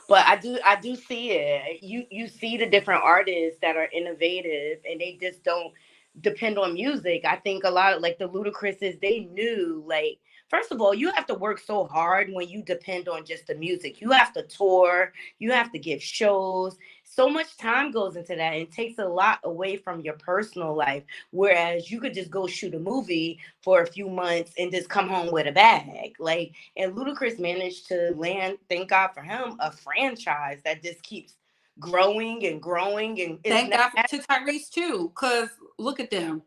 But I do see it. You see the different artists that are innovative and they just don't depend on music. I think a lot of like the Ludacris's, they knew, like, first of all, you have to work so hard when you depend on just the music. You have to tour, you have to give shows. So much time goes into that and it takes a lot away from your personal life. Whereas you could just go shoot a movie for a few months and just come home with a bag. Like, and Ludacris managed to land, thank God for him, a franchise that just keeps growing and growing and it's Thank never God to Tyrese too, cause look at them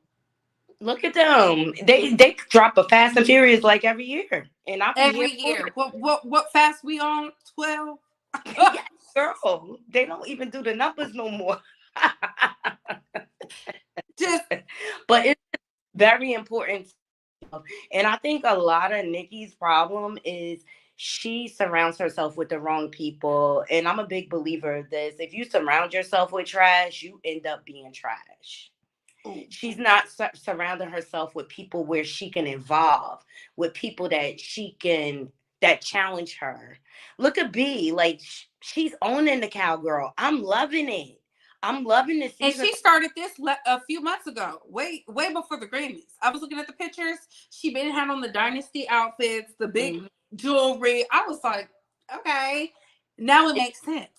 look at them. They drop a Fast and Furious like every year. And I'll be here every for year. it. What fast we on? 12. Yes, girl. They don't even do the numbers no more. Just But it's very important. And I think a lot of Nikki's problem is she surrounds herself with the wrong people. And I'm a big believer of this. If you surround yourself with trash, you end up being trash. She's not surrounding herself with people where she can evolve, with people that challenge her. Look at B, like she's owning the cowgirl. I'm loving it. I'm loving the and season. she started this a few months ago, way before the Grammys. I was looking at the pictures. She been had on the Dynasty outfits, the big Mhm. jewelry. I was like, okay, now it makes sense.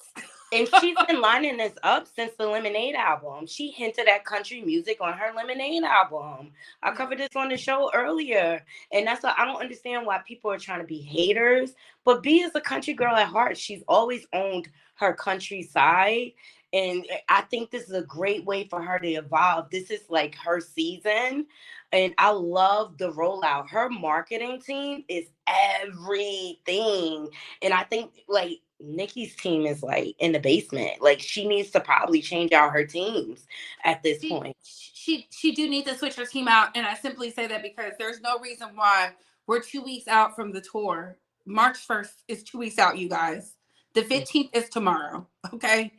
And she's been lining this up since the Lemonade album. She hinted at country music on her Lemonade album. I covered this on the show earlier. And that's why I don't understand why people are trying to be haters. But B is a country girl at heart. She's always owned her country side. And I think this is a great way for her to evolve. This is like her season. And I love the rollout. Her marketing team is everything. And I think like Nikki's team is like in the basement. Like, she needs to probably change out her teams at this she point. she do need to switch her team out, and I simply say that because there's no reason why we're 2 weeks out from the tour. March 1st is 2 weeks out, you guys. The 15th is tomorrow. Okay.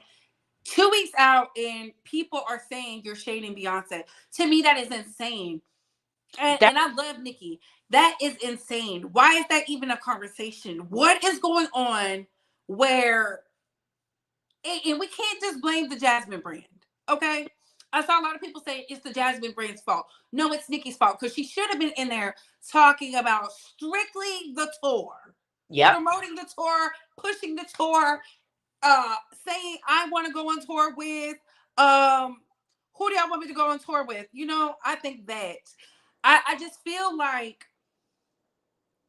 2 weeks out, and people are saying you're shading Beyonce. To me, that is insane. And, That and I love Nicki. That is insane. Why is that even a conversation? What is going on where, and we can't just blame the Jasmine brand, okay? I saw a lot of people say it's the Jasmine brand's fault. No, it's Nicki's fault because she should have been in there talking about strictly the tour, yep. promoting the tour, pushing the tour, saying I want to go on tour with who do y'all want me to go on tour with? I think that I just feel like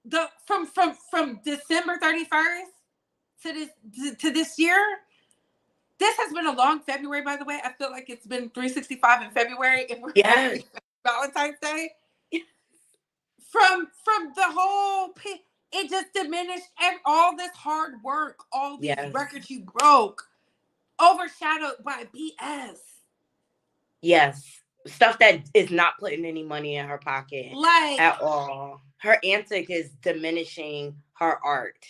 the from December 31st to this year, this has been a long February, by the way. I feel like it's been 365 in February if we're Yes. having Valentine's Day. From the whole it just diminished all this hard work, all these Yes. records you broke, overshadowed by BS. Yes. Stuff that is not putting any money in her pocket Like, at all. Her antic is diminishing her art.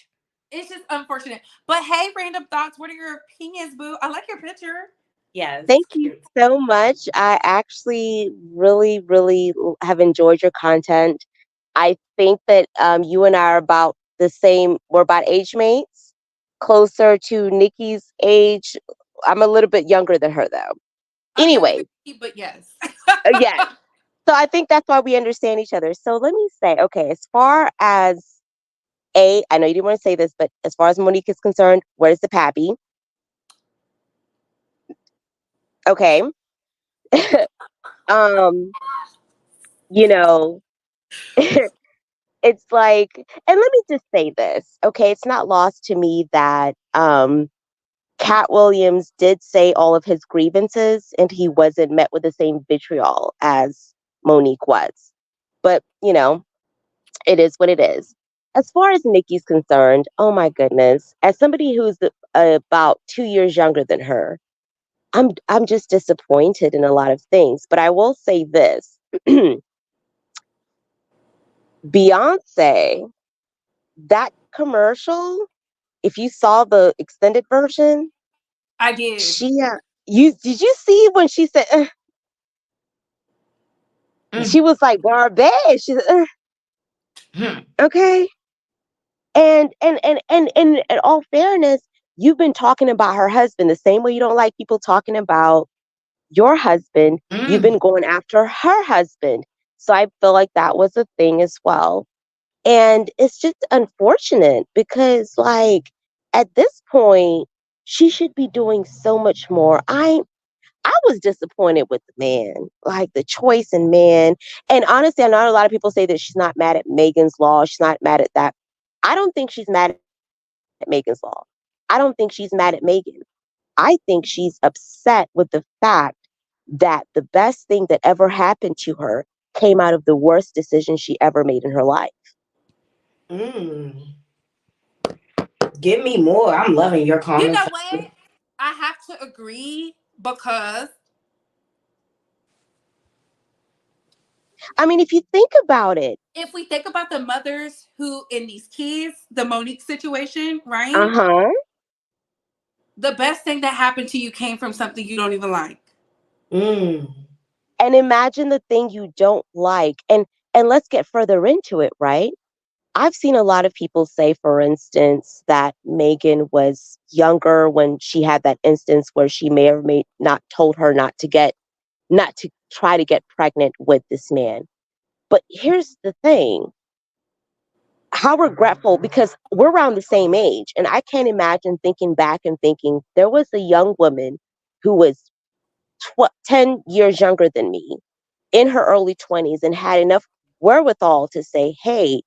it's just unfortunate. But hey, random thoughts. What are your opinions, boo? I like your picture. Yes. Thank you so much. I actually really, really have enjoyed your content. I think that you and I are about the same, we're about age mates. closer to Nicki's age. I'm a little bit younger than her though. A younger Anyway, than me, but yes. yes. So I think that's why we understand each other. So let me say, okay, as far as I know you didn't want to say this, but as far as Monique is concerned, where's the pappy? Okay. um, you know, it's like, and let me just say this, okay? It's not lost to me that Cat Williams did say all of his grievances and he wasn't met with the same vitriol as Monique was. But, it is what it is. As far as Nikki's concerned, oh my goodness, as somebody who's about 2 years younger than her, I'm just disappointed in a lot of things. But I will say this. Beyonce, that commercial, if you saw the extended version, I did. she you did you see when she said she was like garbage. She said, okay. And in all fairness, you've been talking about her husband the same way you don't like people talking about your husband. You've been going after her husband. So I feel like that was a thing as well. And it's just unfortunate because, like, at this point, she should be doing so much more. I was disappointed with the man, like the choice in man. And honestly, I know a lot of people say that she's not mad at Megan's Law. She's not mad at that. I don't think she's mad at Megan's Law. I don't think she's mad at Megan. I think she's upset with the fact that the best thing that ever happened to her came out of the worst decision she ever made in her life. Mm. Give me more. I'm loving your You know comments. what? I have to agree because I mean, if you think about it, if we think about the mothers who in these kids, the Monique situation, uh right? huh. The best thing that happened to you came from something you don't even like. Mm. And imagine the thing you don't like. And let's get further into it, right? I've seen a lot of people say, for instance, that Megan was younger when she had that instance where she may or may not told her not to try to get pregnant with this man. But here's the thing, how regretful, because we're around the same age. And I can't imagine thinking back and thinking there was a young woman who was 10 years younger than me in her early 20s and had enough wherewithal to say, hey,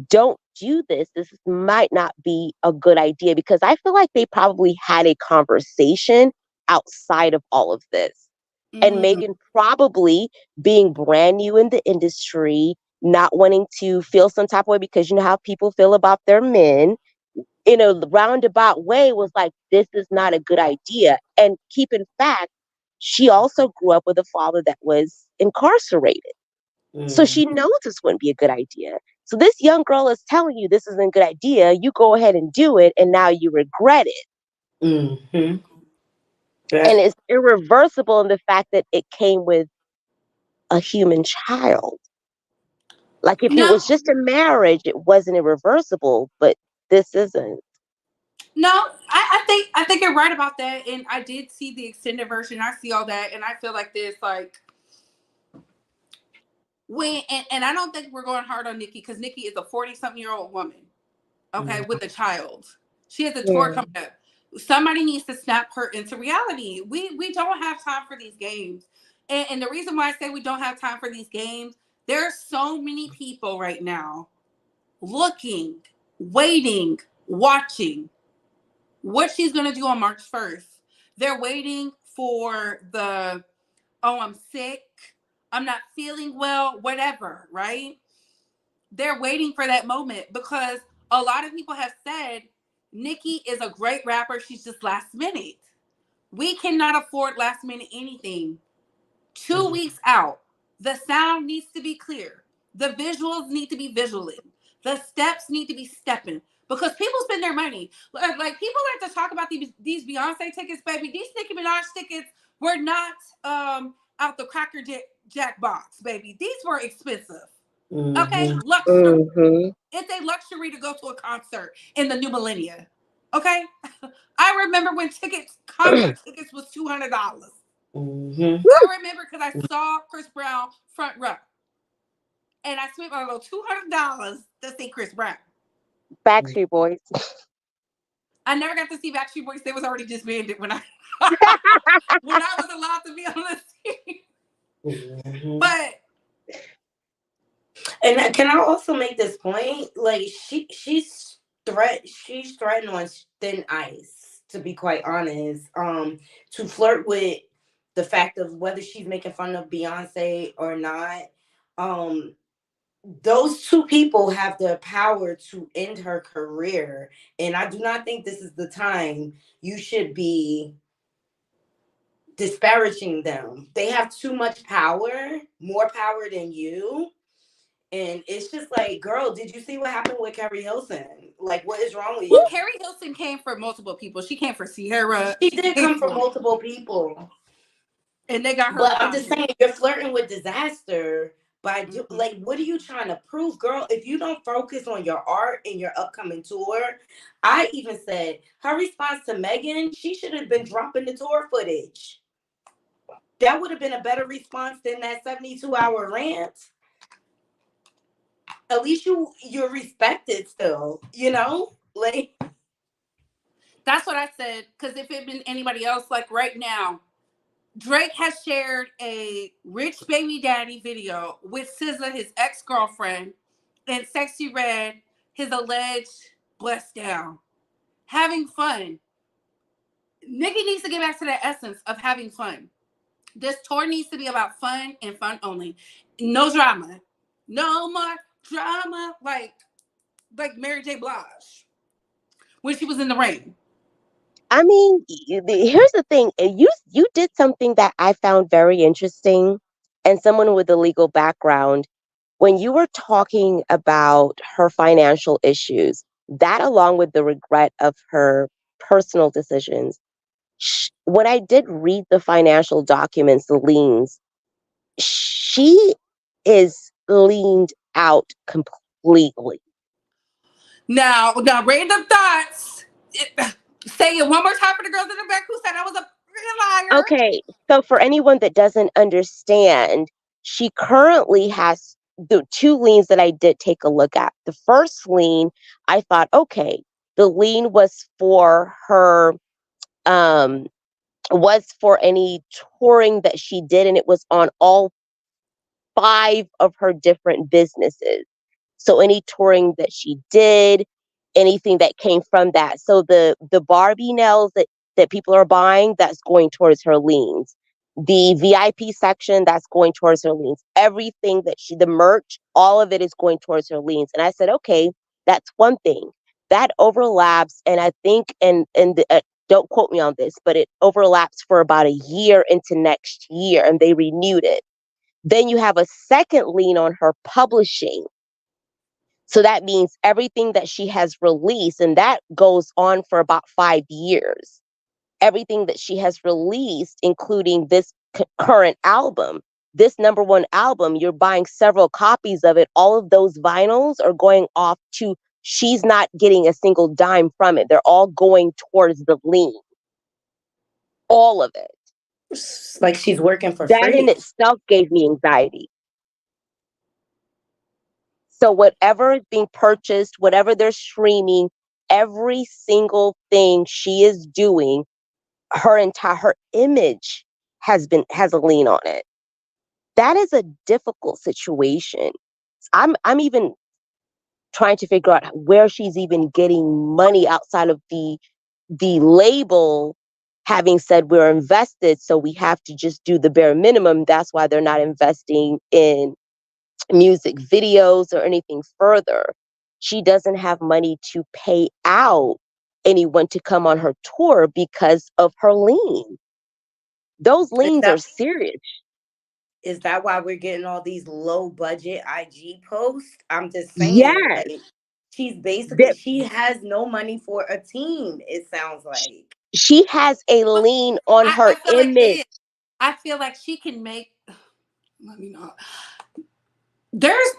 don't do this. This might not be a good idea, because I feel like they probably had a conversation outside of all of this. And Mm, Megan, probably being brand new in the industry, not wanting to feel some type of way, because you know how people feel about their men, in a roundabout way, was like, this is not a good idea. And keep in fact, she also grew up with a father that was incarcerated. So Mm. she knows this wouldn't be a good idea. So this young girl is telling you this isn't a good idea. You go ahead and do it, and now you regret it. Mm-hmm. And That's it's irreversible in the fact that it came with a human child. Like if it no, was just a marriage, it wasn't irreversible, but this isn't. no, I think you're right about that. And I did see the extended version. I see all that, and I feel like this like when and I don't think we're going hard on Nicki because Nicki is a 40-something-year-old woman, okay, mm. with a child. She has a tour Yeah. coming up. Somebody needs to snap her into reality. We don't have time for these games. And the reason why I say we don't have time for these games, there are so many people right now looking, waiting, watching what she's going to do on March 1st. They're waiting for the, oh, I'm sick, I'm not feeling well, whatever, right? They're waiting for that moment because a lot of people have said Nicki is a great rapper. She's just last minute. We cannot afford last minute anything. 2 weeks out, the sound needs to be clear. The visuals need to be visualing. The steps need to be stepping because people spend their money. Like people like to talk about these Beyonce tickets, baby. These Nicki Minaj tickets were not out the Cracker Jack box, baby. These were expensive. Okay, Mm-hmm. luxury. Mm-hmm. It's a luxury to go to a concert in the new millennia. Okay, I remember when concert tickets was $200. Mm-hmm. I remember because I saw Chris Brown front row, and I spent my little $200 to see Chris Brown. Backstreet Boys. I never got to see Backstreet Boys; they was already disbanded when I when I was allowed to be on the scene. Mm-hmm. But And can I also make this point? Like she's threading on thin ice, to be quite honest. To flirt with the fact of whether she's making fun of Beyonce or not. Um, those two people have the power to end her career, and I do not think this is the time you should be disparaging them. They have too much power, more power than you. And it's just like, girl, did you see what happened with Carrie Hilson? Like, what is wrong with well, you? Carrie Hilson came for multiple people. She came for Sierra. She did come from multiple people. And they got her But I'm just fired. saying, you're flirting with disaster by Mm-hmm. like, what are you trying to prove, girl? If you don't focus on your art and your upcoming tour, I even said her response to Megan, she should have been dropping the tour footage. That would have been a better response than that 72-hour rant. At least you're respected still, you know? Like, That's what I said. Because if it had been anybody else, like right now, Drake has shared a Rich Baby Daddy video with SZA, his ex-girlfriend, and Sexy Red, his alleged blessed down, having fun. Nicki needs to get back to the essence of having fun. This tour needs to be about fun and fun only. No drama. No more drama. Like Mary J. Blige when she was in the rain. I mean, here's the thing. You did something that I found very interesting, and someone with a legal background. When you were talking about her financial issues, that along with the regret of her personal decisions, when I did read the financial documents, the liens, she is leaned out completely. Now, random thoughts. Say it one more time for the girls in the back who said I was a freaking liar. Okay, so for anyone that doesn't understand, she currently has the two liens that I did take a look at. The first lien, I thought, okay, the lien um was for any touring that she did, and it was on all five of her different businesses. So any touring that she did, anything that came from that. So the Barbie nails that people are buying, that's going towards her liens. The VIP section, that's going towards her liens. Everything that the merch, all of it is going towards her liens. And I said, okay, that's one thing that overlaps. And I think, don't quote me on this, but it overlaps for about a year into next year, and they renewed it. Then you have a second lien on her publishing. So that means everything that she has released, and that goes on for about 5 years. Everything that she has released, including this current album, this number one album, you're buying several copies of it. All of those vinyls are going off to, she's not getting a single dime from it. They're all going towards the lien. All of it. it's like she's working for That in free. itself gave me anxiety. So whatever is being purchased, whatever they're streaming, every single thing she is doing, her image has a lien on it. That is a difficult situation. I'm even trying to figure out where she's even getting money outside of the label having said we're invested, so we have to just do the bare minimum. That's why they're not investing in music videos or anything further. She doesn't have money to pay out anyone to come on her tour because of her lien. Those Is liens are that serious. is that why we're getting all these low budget IG posts? I'm just saying, Yes, like, she's basically that she has no money for a team, it sounds like. she has a But lien on I her feel like image. this. I feel like she can make. Let me know. There's.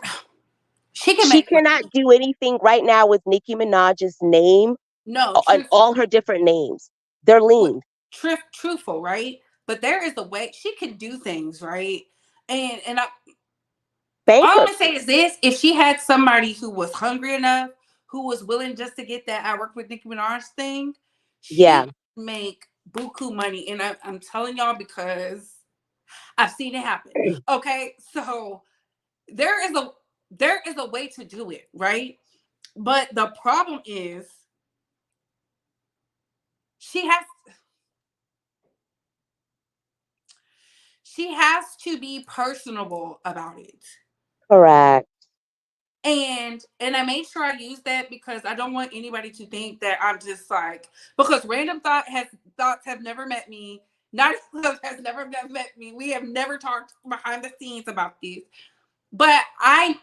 She can She make money. cannot do anything right now with Nicki Minaj's name No, and all her different names. They're lean. truthful, right? But there is a way she can do things, right? And all I'm Bankers. gonna say is this: if she had somebody who was hungry enough, who was willing just to get that "I work with Nicki Minaj" thing, Yeah, she would make buku money. And I'm telling y'all because I've seen it happen. Okay, so there is a way to do it, right? But the problem is she has to be personable about it. correct. And I made sure I use that because I don't want anybody to think that I'm just like, because random thoughts have never met me. Not has never met me. We have never talked behind the scenes about these. But I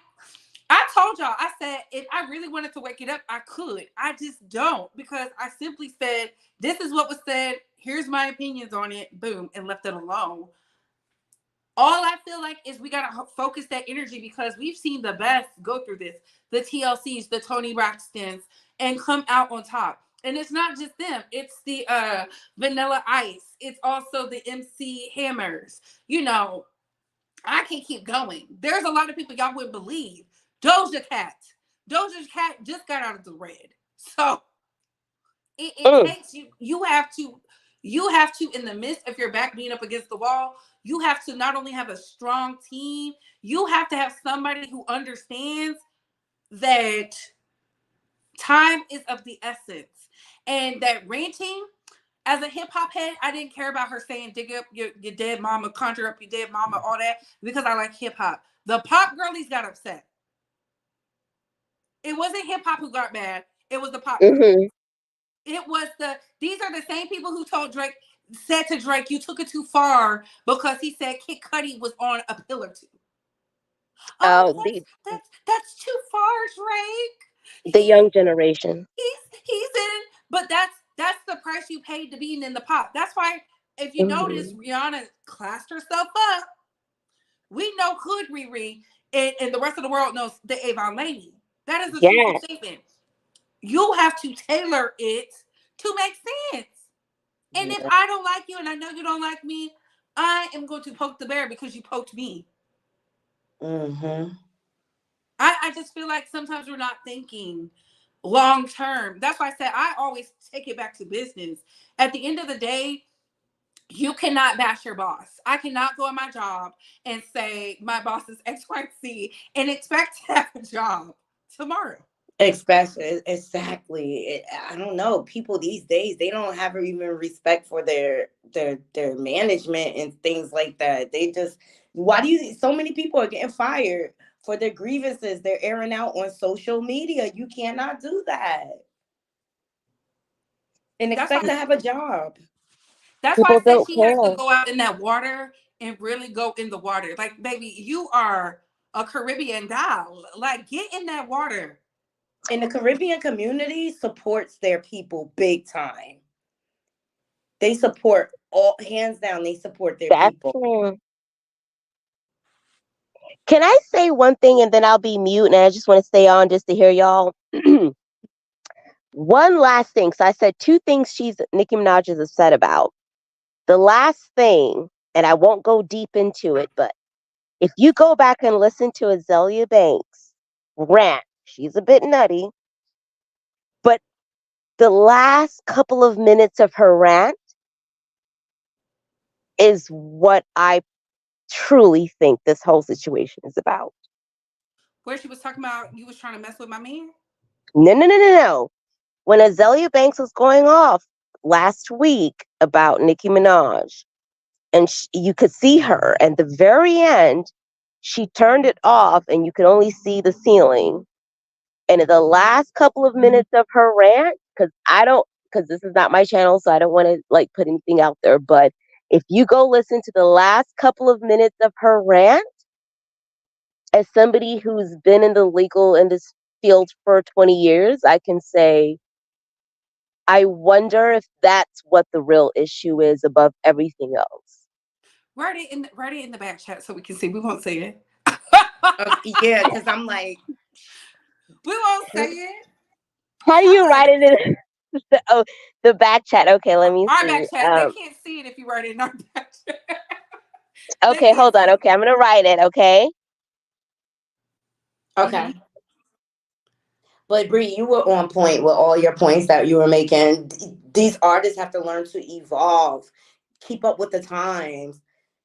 told y'all, I said if I really wanted to wake it up, I could. I just don't, because I simply said, this is what was said, here's my opinions on it, boom, and left it alone. All I feel like is we gotta focus that energy, because we've seen the best go through this, the TLCs, the Tony Braxtons, and come out on top. And it's not just them; it's the Vanilla Ice. It's also the MC Hammers. You know, I can keep going. There's a lot of people y'all wouldn't believe. Doja Cat. Doja Cat just got out of the red. So it Mm, takes you. You have to, in the midst of your back being up against the wall, you have to not only have a strong team, you have to have somebody who understands that time is of the essence. And that ranting, as a hip hop head, I didn't care about her saying dig up your dead mama, conjure up your dead mama, all that, because I like hip hop. The pop girlies got upset. It wasn't hip hop who got mad. It was the pop girl. hmm It was these are the same people who said to Drake, you took it too far because he said Kid Cudi was on a pill or two. Oh, Oh, that's too far, Drake. the He young generation. he's in, but that's the price you paid to be in the pop. That's why if you notice, Hmm Rihanna classed herself up. We know Hood Riri, and the rest of the world knows the Avon Lady. That is a truthful Yeah. statement. You have to tailor it to make sense. And if Yeah. I don't like you and I know you don't like me, I am going to poke the bear because you poked me. Mm-hmm. I just feel like sometimes we're not thinking long term. That's why I said I always take it back to business. At the end of the day, you cannot bash your boss. I cannot go in my job and say my boss is XYZ and expect to have a job tomorrow. Especially, exactly. I don't know. People these days, they don't have even respect for their management and things like that. They just, why do you? So many people are getting fired for their grievances. They're airing out on social media. You cannot do that and That's why expect to have a job. That's why I People said don't she has to care. go out in that water and really go in the water. Like, baby, you are a Caribbean doll. Like, get in that water. And the Caribbean community supports their people big time. They support all hands down. They support their That's people. true. Can I say one thing and then I'll be mute? And I just want to stay on just to hear y'all. One last thing. So I said two things Nicki Minaj is upset about. The last thing, and I won't go deep into it, but if you go back and listen to Azalea Banks rant, she's a bit nutty, but the last couple of minutes of her rant is what I truly think this whole situation is about. Where she was talking about you was trying to mess with my man. No, no, no, no, no. When Azalea Banks was going off last week about Nicki Minaj, and you could see her, and the very end, she turned it off, and you could only see the ceiling. And in the last couple of minutes of her rant, because this is not my channel, so I don't want to like put anything out there, but if you go listen to the last couple of minutes of her rant, as somebody who's been in this field for 20 years, I can say I wonder if that's what the real issue is above everything else. Write it in the back chat so we can see. We won't say it. Yeah, because I'm like, We won't say it. How do Tell you write us. it in? The back chat. Okay, let me Our see. back chat. They can't see it if you write it in our back chat. They Okay, can't hold on. see it. Okay, I'm gonna write it. Okay. Okay. But Bree, you were on point with all your points that you were making. These artists have to learn to evolve, keep up with the times,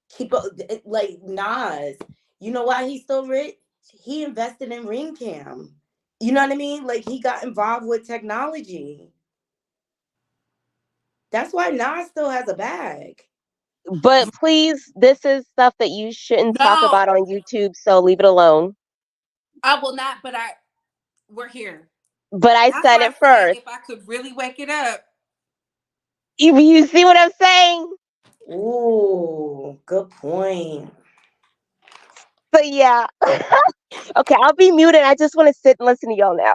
keep up. Like Nas, you know why he's still rich? He invested in Ring Cam. You know what I mean? Like he got involved with technology. That's why Nas still has a bag. But please, this is stuff that you shouldn't talk No, about on YouTube, so leave it alone. I will not. But we're here. But I That's said why I it said first. if I could really wake it up. You see what I'm saying? Ooh, good point. So yeah. Okay, I'll be muted. I just want to sit and listen to y'all now.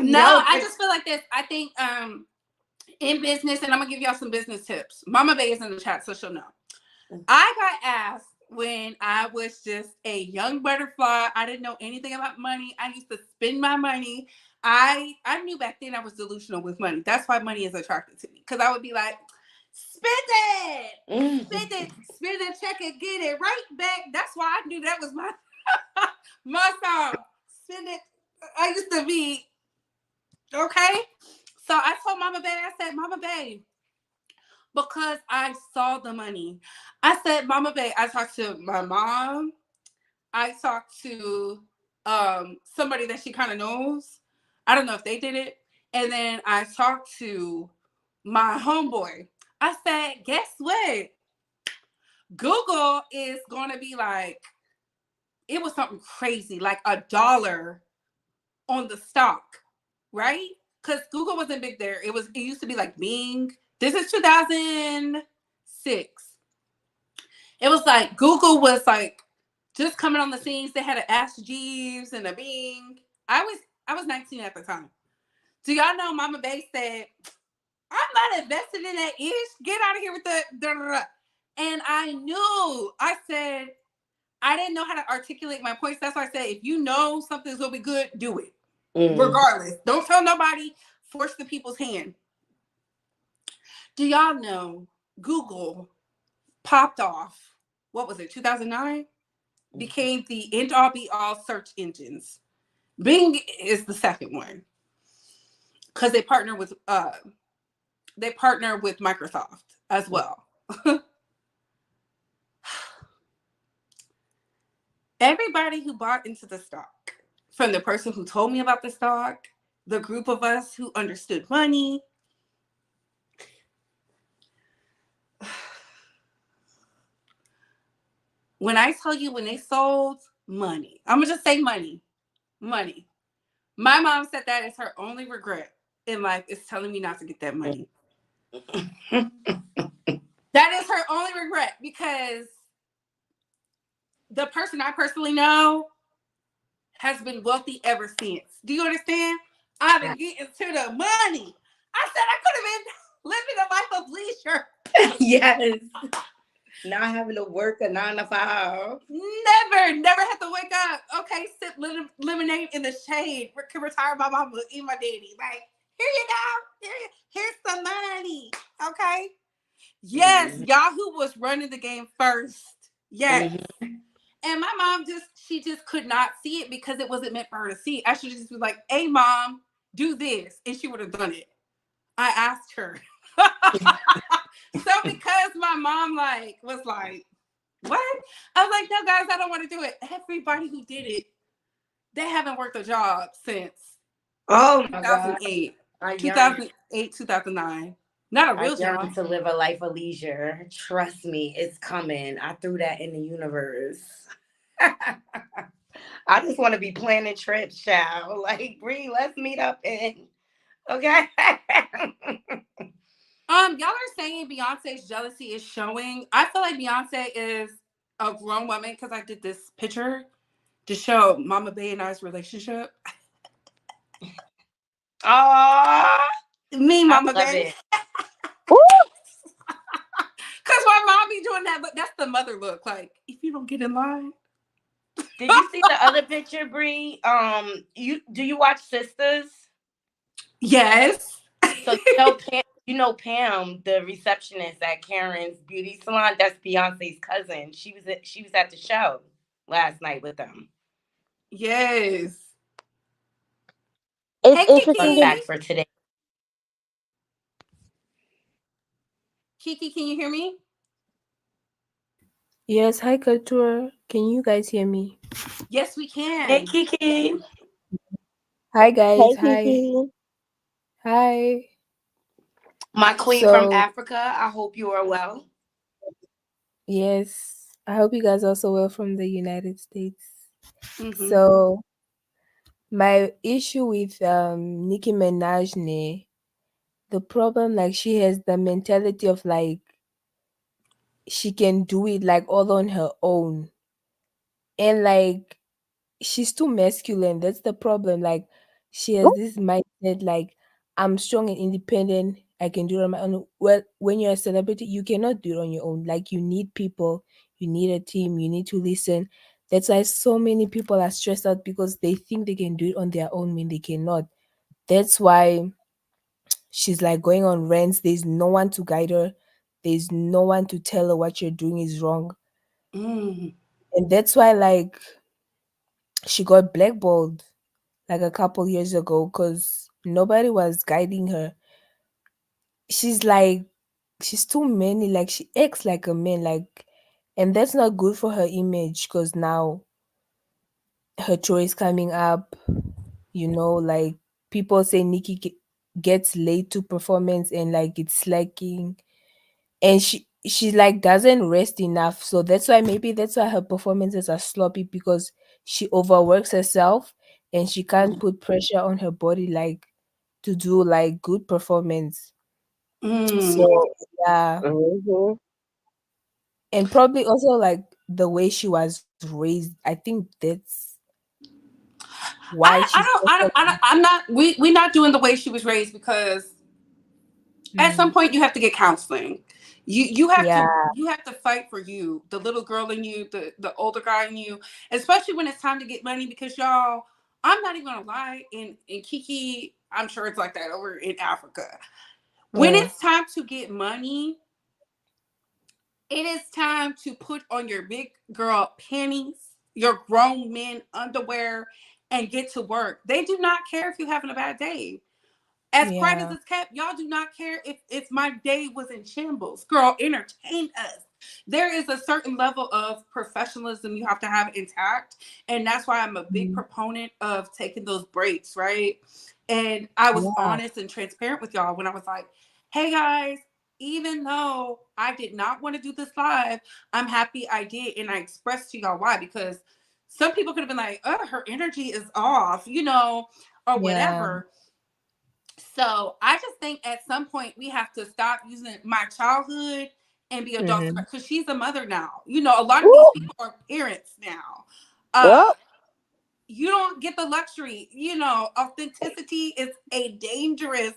No, I just feel like this. I think in business, and I'm gonna give y'all some business tips. Mama Bay is in the chat, so she'll know. I got asked when I was just a young butterfly. I didn't know anything about money. I used to spend my money. I knew back then I was delusional with money. That's why money is attracted to me. Because I would be like, spend it, check it, get it right back. That's why I knew that was my my song. Spend it. I used to be okay. So I told Mama Bay, I said, Mama Bay, because I saw the money. I said, Mama Bay, I talked to my mom. I talked to somebody that she kind of knows. I don't know if they did it. And then I talked to my homeboy. I said, guess what? Google is going to be like, it was something crazy, like $1 on the stock, right? Because Google wasn't big there. It used to be like Bing. This is 2006. It was like Google was like just coming on the scenes. They had an Ask Jeeves and a Bing. I was 19 at the time. Do y'all know Mama Bay said, I'm not invested in that ish. Get out of here with the da, da, da. And I knew. I said, I didn't know how to articulate my points. That's why I said, if you know something's gonna be good, do it. Regardless. Don't tell nobody. Force the people's hand. Do y'all know Google popped off? What was it? 2009 became the end all be all search engines. Bing is the second one because they partner with Microsoft as well. Everybody who bought into the stock, from the person who told me about the stock, the group of us who understood money. When I tell you when they sold money, I'm going to just say money. Money. My mom said that is her only regret in life is telling me not to get that money. That is her only regret because the person I personally know has been wealthy ever since. Do you understand? I've been getting to the money. I said I could have been living a life of leisure. Yes. Not having to work a 9 to 5. Never have to wake up. Okay, sip lemonade in the shade. Can retire my mama, eat my daddy. Like, here you go. Here's some money. Okay. Yes, Yahoo was running the game first. Yes. And my mom she just could not see it because it wasn't meant for her to see. I should just be like, hey mom, do this. And she would have done it. I asked her. So because my mom was like, what? I was like, no guys, I don't want to do it. Everybody who did it, they haven't worked a job since 2008. 2008, 2009. Not a real job. To live a life of leisure. Trust me, it's coming. I threw that in the universe. I just want to be planning trips, child. Like, Bree, let's meet up in. Okay. Y'all are saying Beyonce's jealousy is showing. I feel like Beyonce is a grown woman because I did this picture to show Mama Bay and I's relationship. Oh, me, Mama Bay. Because my mom be doing that, but that's the mother look. Like, if you don't get in line. Did you see the other picture, Bree? Do you watch Sisters? Yes. So Pam, the receptionist at Karen's beauty salon. That's Beyonce's cousin. She was at the show last night with them. Yes. It's Hey, interesting Fun to Kiki. fact for today. Kiki, can you hear me? Yes, hi Couture. Can you guys hear me? Yes, we Hey can. Kiki, Hi Hey, guys, hi. Kiki. Hi. my queen from So, Africa. I hope you are well. yes, I hope you guys also well from the United States. Mm-hmm. So, my issue with Nicki Minaj the problem like she has the mentality of like she can do it like all on her own. And like she's too masculine. That's the problem. Like she has this mindset like I'm strong and independent. I can do it on my own. Well, when you're a celebrity, you cannot do it on your own. Like you need people, you need a team, you need to listen. That's why so many people are stressed out because they think they can do it on their own when they cannot. That's why she's like going on rants. There's no one to guide her. There's no one to tell her what you're doing is wrong. Mm. And that's why like she got blackballed like a couple years ago because nobody was guiding her. She's like, she's too many, like she acts like a man, like, and that's not good for her image because now her choice coming up, like people say Nikki gets late to performance and like it's slacking, and she like doesn't rest enough. So that's why her performances are sloppy because she overworks herself and she can't put pressure on her body like to do like good performance. Mm. So yeah, Mm-hmm. and probably also like the way she was raised. I think that's why she's I'm not. We not doing the way she was raised because at some mm, point you have to get counseling. You have yeah, to fight for you, the little girl in you, the older guy in you, especially when it's time to get money. Because y'all, I'm not even gonna lie. In Kiki, I'm sure it's like that over in Africa. When mm, it's time to get money, it is time to put on your big girl panties, your grown men underwear, and get to work. They do not care if you're having a bad day. As quiet as yeah, it's kept, y'all do not care if my day was in shambles. Girl, entertain us. There is a certain level of professionalism you have to have intact. And that's why I'm a big mm, proponent of taking those breaks, right? And I was yeah, honest and transparent with y'all when I was like, hey guys, even though I did not want to do this live, I'm happy I did. And I expressed to y'all why, because some people could have been like, oh, her energy is off, or yeah, whatever. So I just think at some point we have to stop using my childhood and be adults mm-hmm, because she's a mother now. A lot of these people are parents now. Uh, Well, you don't get the luxury. Authenticity is a dangerous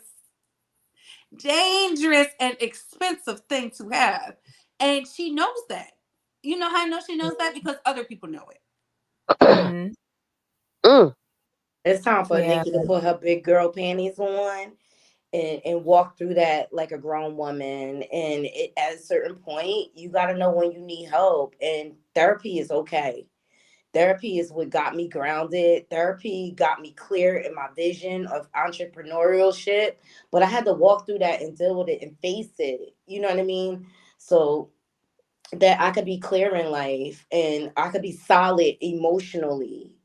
and expensive thing to have, and she knows that. You know how I know she knows that because other people know it. mm-hmm, mm, It's time for yeah, Nikki to put her big girl panties on and walk through that like a grown woman. And at a certain point, you got to know when you need help. And therapy is okay. Therapy is what got me grounded. Therapy got me clear in my vision of entrepreneurship. But I had to walk through that and deal with it and face it. You know what I mean? So that I could be clear in life and I could be solid emotionally,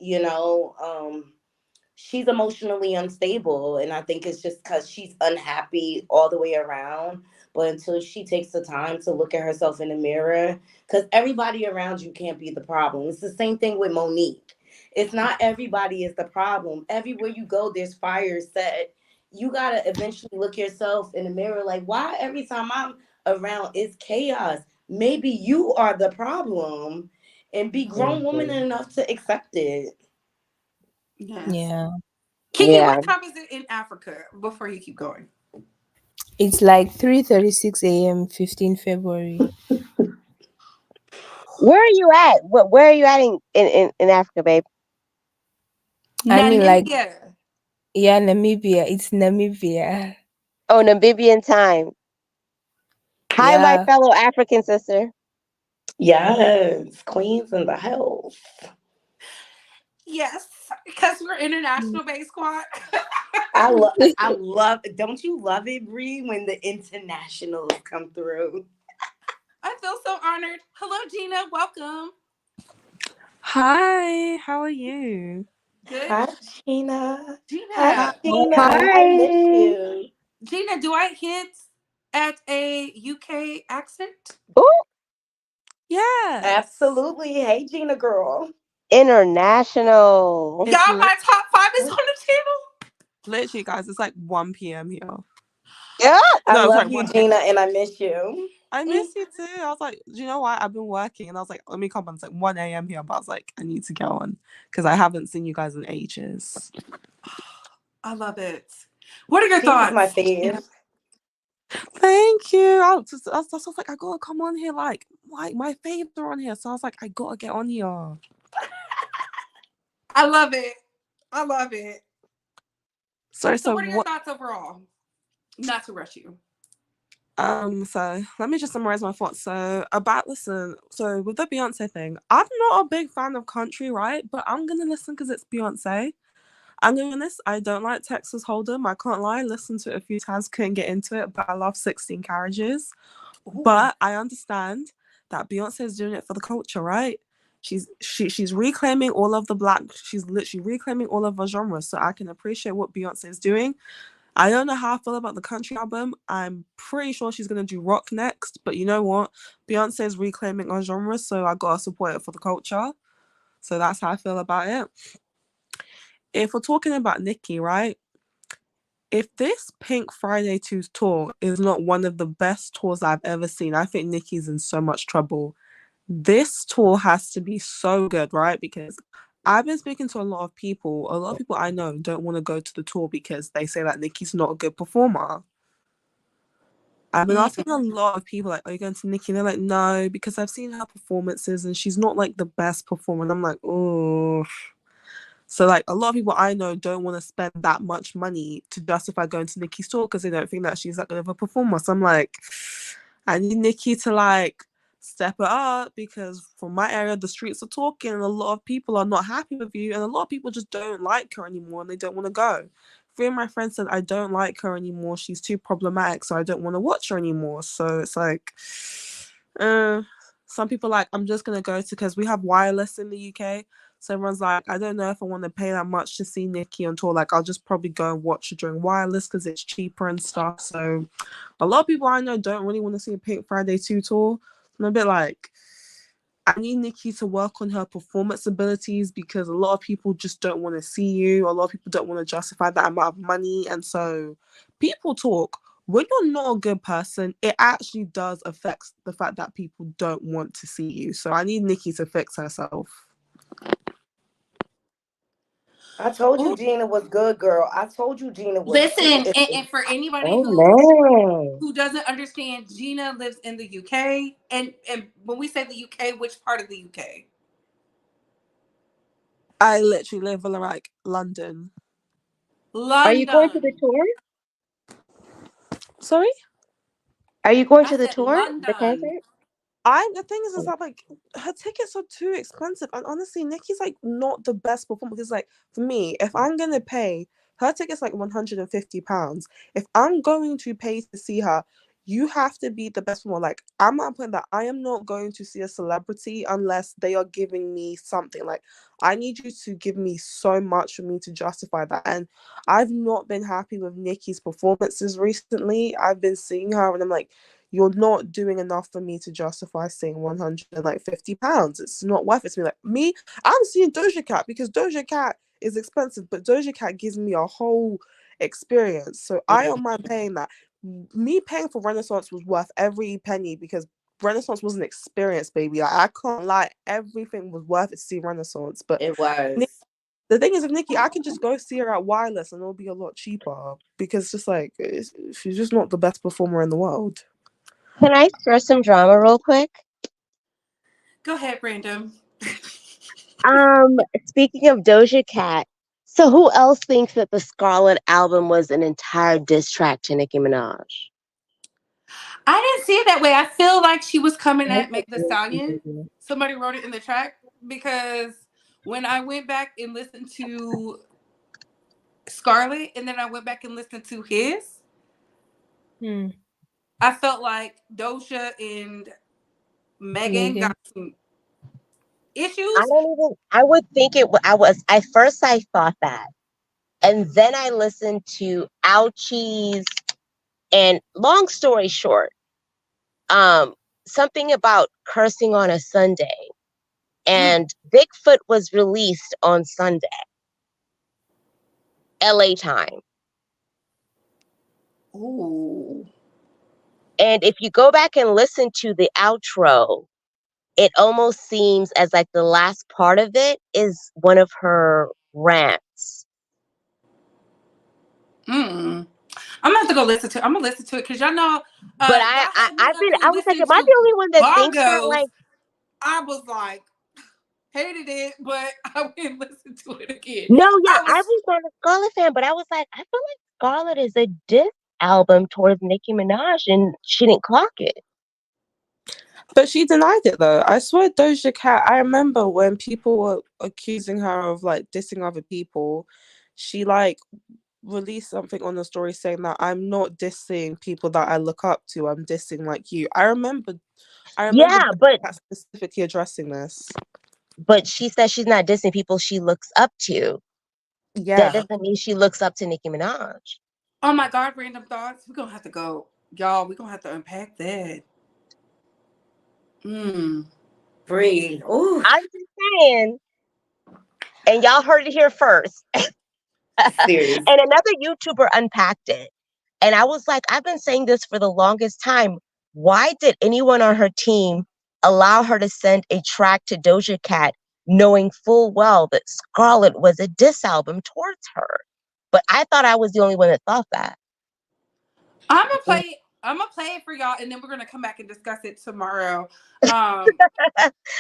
she's emotionally unstable, and I think it's just because she's unhappy all the way around. But until she takes the time to look at herself in the mirror, because everybody around you can't be the problem. It's the same thing with Monique. It's not everybody is the problem. Everywhere you go there's fire set. You got to eventually look yourself in the mirror like, why every time I'm around it's chaos? Maybe you are the problem, and be grown woman mhm. enough to accept it. Yes. yeah. Kiki, Yeah. what time is it in Africa before you keep going? It's like 3:36 a.m. 15 February. Where are you at? Where are you at in Africa, babe? I mean, like, Namibia. yeah, Namibia. It's Namibia. Oh, Namibian time. Hi, my Yeah. fellow African sister. Yes, queens in the house. Yes, because we're international based squad. I love. Don't you love it, Bree, when the internationals come through? I feel so honored. Hello, Gina. Welcome. Hi, how are you? Good. Hi, Gina. Hi, Gina. Gina. I miss Hi. you. Gina, do I hint at a UK accent? Ooh, Yes. Absolutely. Hey, Gina girl. international. It's Y'all, my top five is on the channel. literally, guys, it's like 1 p.m. here. Yeah. I No, sorry, love you, 1 a.m. Gina, and I miss you. I Mm, miss you too. I was like, do you know what? I've been working and I was like, let me come on. It's like 1 a.m. here, but I was like, I need to get on because I haven't seen you guys in ages. I love it. What are your Gina's my thoughts, Gina? fave. Thank you. I was like, I gotta come on here. Like my faves are on here. So I was like, I gotta get on here. I love it. I love it. So, So, so what are your what? thoughts overall? Not to rush you. So let me just summarize my thoughts. So with the Beyonce thing, I'm not a big fan of country, right? But I'm gonna listen because it's Beyonce. I'm gonna be honest, I don't like Texas Hold'em. I can't lie, listened to it a few times, couldn't get into it, but I love 16 Carriages. Ooh. But I understand that Beyonce is doing it for the culture, right? She's reclaiming all of the black, she's literally reclaiming all of her genres. So I can appreciate what Beyonce is doing. I don't know how I feel about the country album. I'm pretty sure she's gonna do rock next, but you know what? Beyonce is reclaiming our genre, so I gotta support it for the culture. So that's how I feel about it. If we're talking about Nicki, right? If this Pink Friday 2 tour is not one of the best tours I've ever seen, I think Nicki's in so much trouble. This tour has to be so good, right? Because I've been speaking to a lot of people. A lot of people I know don't want to go to the tour because they say that Nicki's not a good performer. I've been asking a lot of people, like, are you going to Nicki? And they're like, no, because I've seen her performances and she's not like the best performer. And I'm like, oh. So, like, a lot of people I know don't want to spend that much money to justify going to Nicki's tour because they don't think that she's that good of a performer. So I'm like, I need Nicki to like step it up because from my area, the streets are talking and a lot of people are not happy with you. And a lot of people just don't like her anymore and they don't want to go. Three of my friends said, I don't like her anymore. She's too problematic, so I don't want to watch her anymore. So it's like, some people like, I'm just going to go to, because we have wireless in the UK. So everyone's like, I don't know if I want to pay that much to see Nicki on tour. Like, I'll just probably go and watch it during wireless because it's cheaper and stuff. So a lot of people I know don't really want to see a Pink Friday 2 tour. I'm a bit like, I need Nicki to work on her performance abilities because a lot of people just don't want to see you. A lot of people don't want to justify that amount of money. And so people talk. When you're not a good person, it actually does affect the fact that people don't want to see you. So I need Nicki to fix herself. I told you Ooh. Gina was good, girl. I told you Gina was. Listen, and for anybody Amen. who doesn't understand, Gina lives in the UK. And when we say the UK, which part of the UK? I literally live in like London. Are you going to the London. tour? Sorry? Are you going I to the said tour? The London. concert? The thing is that like her tickets are too expensive, and honestly, Nicki's like not the best performer. Because like for me, if I'm gonna pay her tickets like £150, if I'm going to pay to see her, you have to be the best performer. Like I'm at a point that I am not going to see a celebrity unless they are giving me something. Like I need you to give me so much for me to justify that. And I've not been happy with Nicki's performances recently. I've been seeing her, and I'm like, you're not doing enough for me to justify saying £150. It's not worth it to me. Like me, I'm seeing Doja Cat because Doja Cat is expensive, but Doja Cat gives me a whole experience. So I don't mind paying that. Me paying for Renaissance was worth every penny because Renaissance was an experience, baby. Like, I can't lie, everything was worth it to see Renaissance. But It was. the thing is with Nicki, I can just go see her at Wireless and it'll be a lot cheaper because it's just like she's just not the best performer in the world. Can I stir some drama real quick? Go ahead, Brandon. Speaking of Doja Cat, So who else thinks that the Scarlet album was an entire diss track to Nicki Minaj? I didn't see it that way. I feel like she was coming I at Meg the think Stallion. it Somebody wrote it in the track because when I went back and listened to Scarlet and then I went back and listened to his, Hmm. I felt like Doja and Megan Megan. got some I issues. don't even. I would think it. I was at first. I thought that, and then I listened to Ouchies. And long story short, um, something about cursing on a Sunday, Mm. and Bigfoot was released on Sunday, LA time. Ooh. And if you go back and listen to the outro, it almost seems as like the last part of it is one of her rants. Mm. I'm gonna have to go listen to it. I'm gonna listen to it because y'all know But y'all had me I've up been, here I was like, listening am I to the only one that thinks that? bongos. Like, I was like, hated it, but I went and listened to it again. no, yeah, I I was was not a Scarlet fan, but I was like, I feel like Scarlet is a diss album towards Nicki Minaj, and she didn't clock it. But she denied it though. I swear Doja Cat, I remember when people were accusing her of like dissing other people, she like released something on the story saying that I'm not dissing people that I look up to. I'm dissing like you. I remember Yeah, Doja Cat specifically addressing this. but she says she's not dissing people she looks up to. That Yeah. doesn't mean she looks up to Nicki Minaj. oh my god, random thoughts. We're gonna have to go. Y'all, we're gonna have to unpack that. Mm. Breathe. Ooh. I'm just saying, and y'all heard it here first. Serious. And another YouTuber unpacked it. And I was like, I've been saying this for the longest time. Why did anyone on her team allow her to send a track to Doja Cat knowing full well that Scarlet was a diss album towards her? But I thought I was the only one that thought that. I'm gonna play it for y'all, and then we're gonna come back and discuss it tomorrow. Um,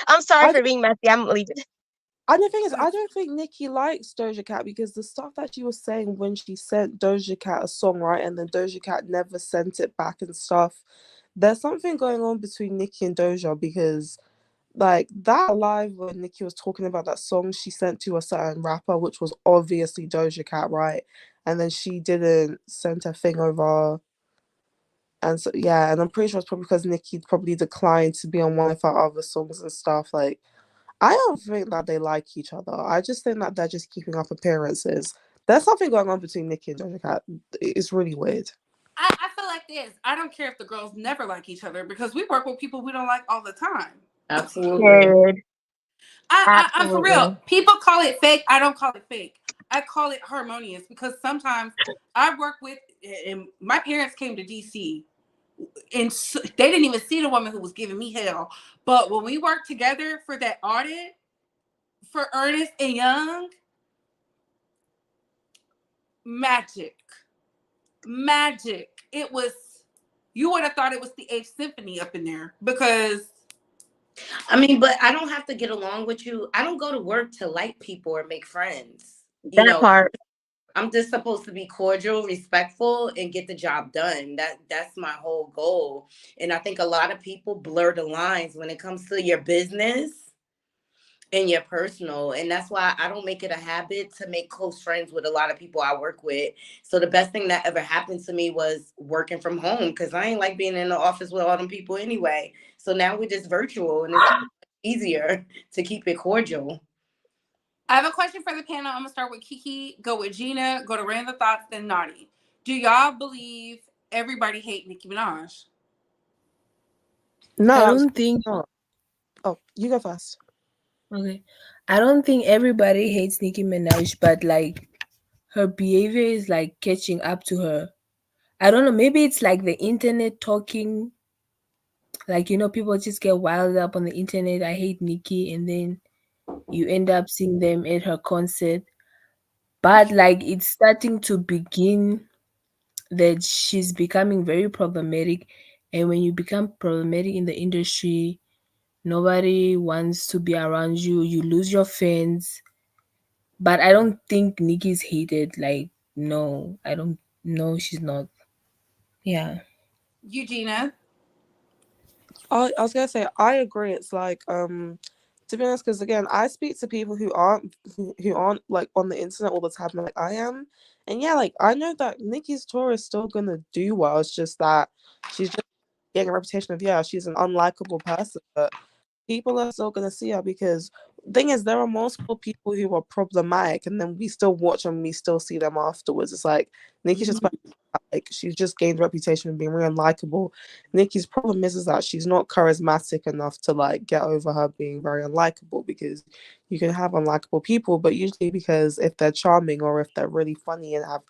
I'm sorry I for being messy. I'm leaving. And the thing is, I don't think Nicki likes Doja Cat because the stuff that she was saying when she sent Doja Cat a song, right, and then Doja Cat never sent it back and stuff. There's something going on between Nicki and Doja because, like, that live when Nicki was talking about that song she sent to a certain rapper, which was obviously Doja Cat, right? And then she didn't send her thing over. And so, yeah, and I'm pretty sure it's probably because Nicki probably declined to be on one of her other songs and stuff. Like, I don't think that they like each other. I just think that they're just keeping up appearances. There's something going on between Nicki and Doja Cat. It's really weird. I feel like this. I don't care if the girls never like each other because we work with people we don't like all the time. Absolutely. Period. I'm for real. Absolutely. People call it fake. I don't call it fake. I call it harmonious because sometimes I work with, and my parents came to DC, and they didn't even see the woman who was giving me hell. But when we worked together for that audit for Ernest and Young, magic, magic. It was. You would have thought it was the Eighth Symphony up in there because I mean, but I don't have to get along with you. I don't go to work to like people or make friends. You That know, part. I'm just supposed to be cordial, respectful, and get the job done. That's my whole goal. And I think a lot of people blur the lines when it comes to your business and your personal. And that's why I don't make it a habit to make close friends with a lot of people I work with. So the best thing that ever happened to me was working from home because I ain't like being in the office with all them people anyway. So now we're just virtual and it's easier to keep it cordial. I have a question for the panel. I'm gonna start with Kiki, go with Gina, go to Random Thoughts, then Naughty. Do y'all believe everybody hate Nicki Minaj? No, I don't absolutely think. not. Oh, you go first. Okay. I don't think everybody hates Nicki Minaj, but like her behavior is like catching up to her. I don't know. Maybe it's like the internet talking. Like, people just get wild up on the internet. I hate Nicki. And then you end up seeing them at her concert. But like, it's starting to begin that she's becoming very problematic. And when you become problematic in the industry, nobody wants to be around you. You lose your fans. But I don't think Nicki's hated. Like, no, I don't. No, she's not. Yeah. Eugenia. I was gonna say I agree. It's like to be honest, because again, I speak to people who aren't like on the internet all the time like I am, and yeah, like I know that Nicki's tour is still gonna do well. It's just that she's just getting a reputation of, yeah, she's an unlikable person, but people are still gonna see her because thing is there are multiple people who are problematic and then we still watch them, we still see them afterwards. It's like Nicki's just like she's just gained a reputation of being really unlikable. Nicki's problem is that she's not charismatic enough to like get over her being very unlikable, because you can have unlikable people, but usually because if they're charming or if they're really funny and have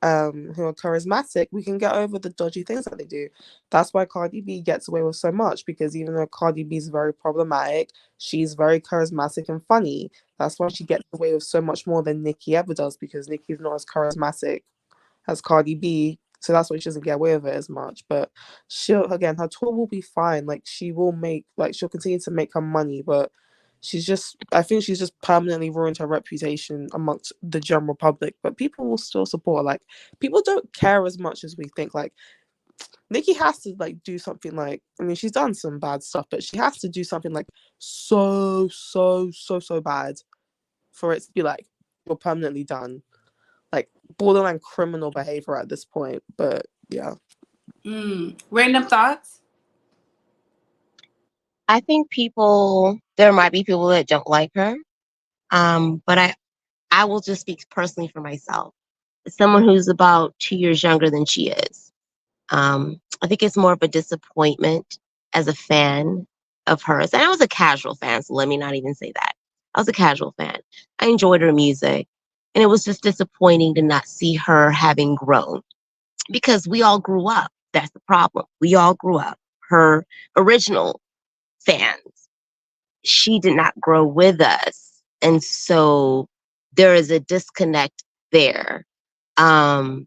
who are charismatic, we can get over the dodgy things that they do. That's why Cardi B gets away with so much, because even though Cardi B is very problematic, she's very charismatic and funny. That's why she gets away with so much more than Nicki ever does, because Nicki's not as charismatic as Cardi B. So that's why she doesn't get away with it as much. But she'll, again, her tour will be fine. Like she will make, like she'll continue to make her money, but she's just, I think she's just permanently ruined her reputation amongst the general public. But people will still support her. Like people don't care as much as we think. Like Nicki has to like do something like, I mean, she's done some bad stuff, but she has to do something like so bad for it to be like, you're permanently done. Like borderline criminal behavior at this point. But yeah. Random thoughts? I think there might be people that don't like her. But I will just speak personally for myself. As someone who's about 2 years younger than she is, I think it's more of a disappointment as a fan of hers. And I was a casual fan, so let me not even say that. I was a casual fan. I enjoyed her music. And it was just disappointing to not see her having grown, because we all grew up. That's the problem. We all grew up. Her original fans, she did not grow with us. And so there is a disconnect there. And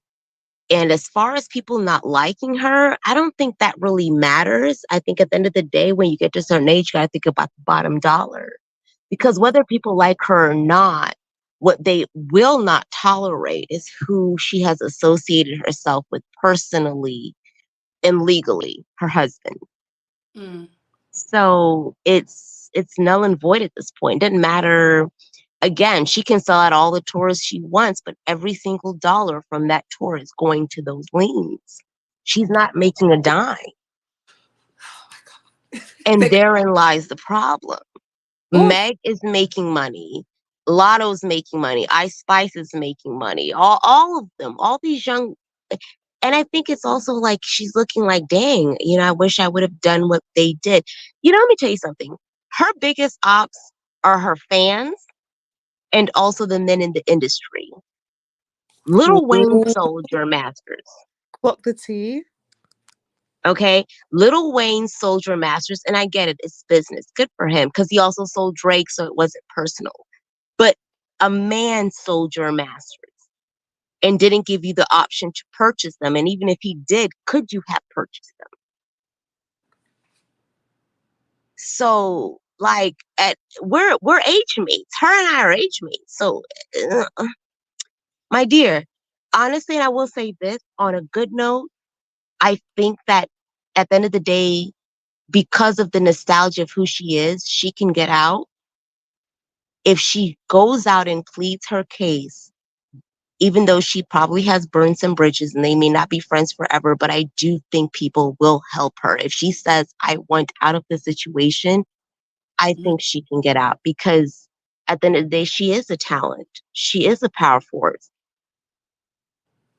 as far as people not liking her, I don't think that really matters. I think at the end of the day, when you get to a certain age, you got to think about the bottom dollar. Because whether people like her or not, what they will not tolerate is who she has associated herself with personally and legally, her husband. Mm. So it's null and void at this point. It doesn't matter. Again, she can sell out all the tours she wants, but every single dollar from that tour is going to those liens. She's not making a dime. Oh my God. And therein lies the problem. Ooh. Meg is making money. Lotto's making money. Ice Spice is making money. All of them, all these young. And I think it's also like she's looking like, dang, I wish I would have done what they did. Let me tell you something. Her biggest ops are her fans and also the men in the industry. Lil Wayne Ooh, sold your masters. clock the tea. Okay. Lil Wayne sold your masters, and I get it. It's business. Good for him, because he also sold Drake, so it wasn't personal. But a man sold your masters and didn't give you the option to purchase them. And even if he did, could you have purchased them? So, like, we're age mates. Her and I are age mates. So, my dear, honestly, and I will say this on a good note, I think that at the end of the day, because of the nostalgia of who she is, she can get out. If she goes out and pleads her case, even though she probably has burned some bridges and they may not be friends forever, but I do think people will help her. If she says, I want out of the situation, I think she can get out, because at the end of the day, she is a talent. She is a power force.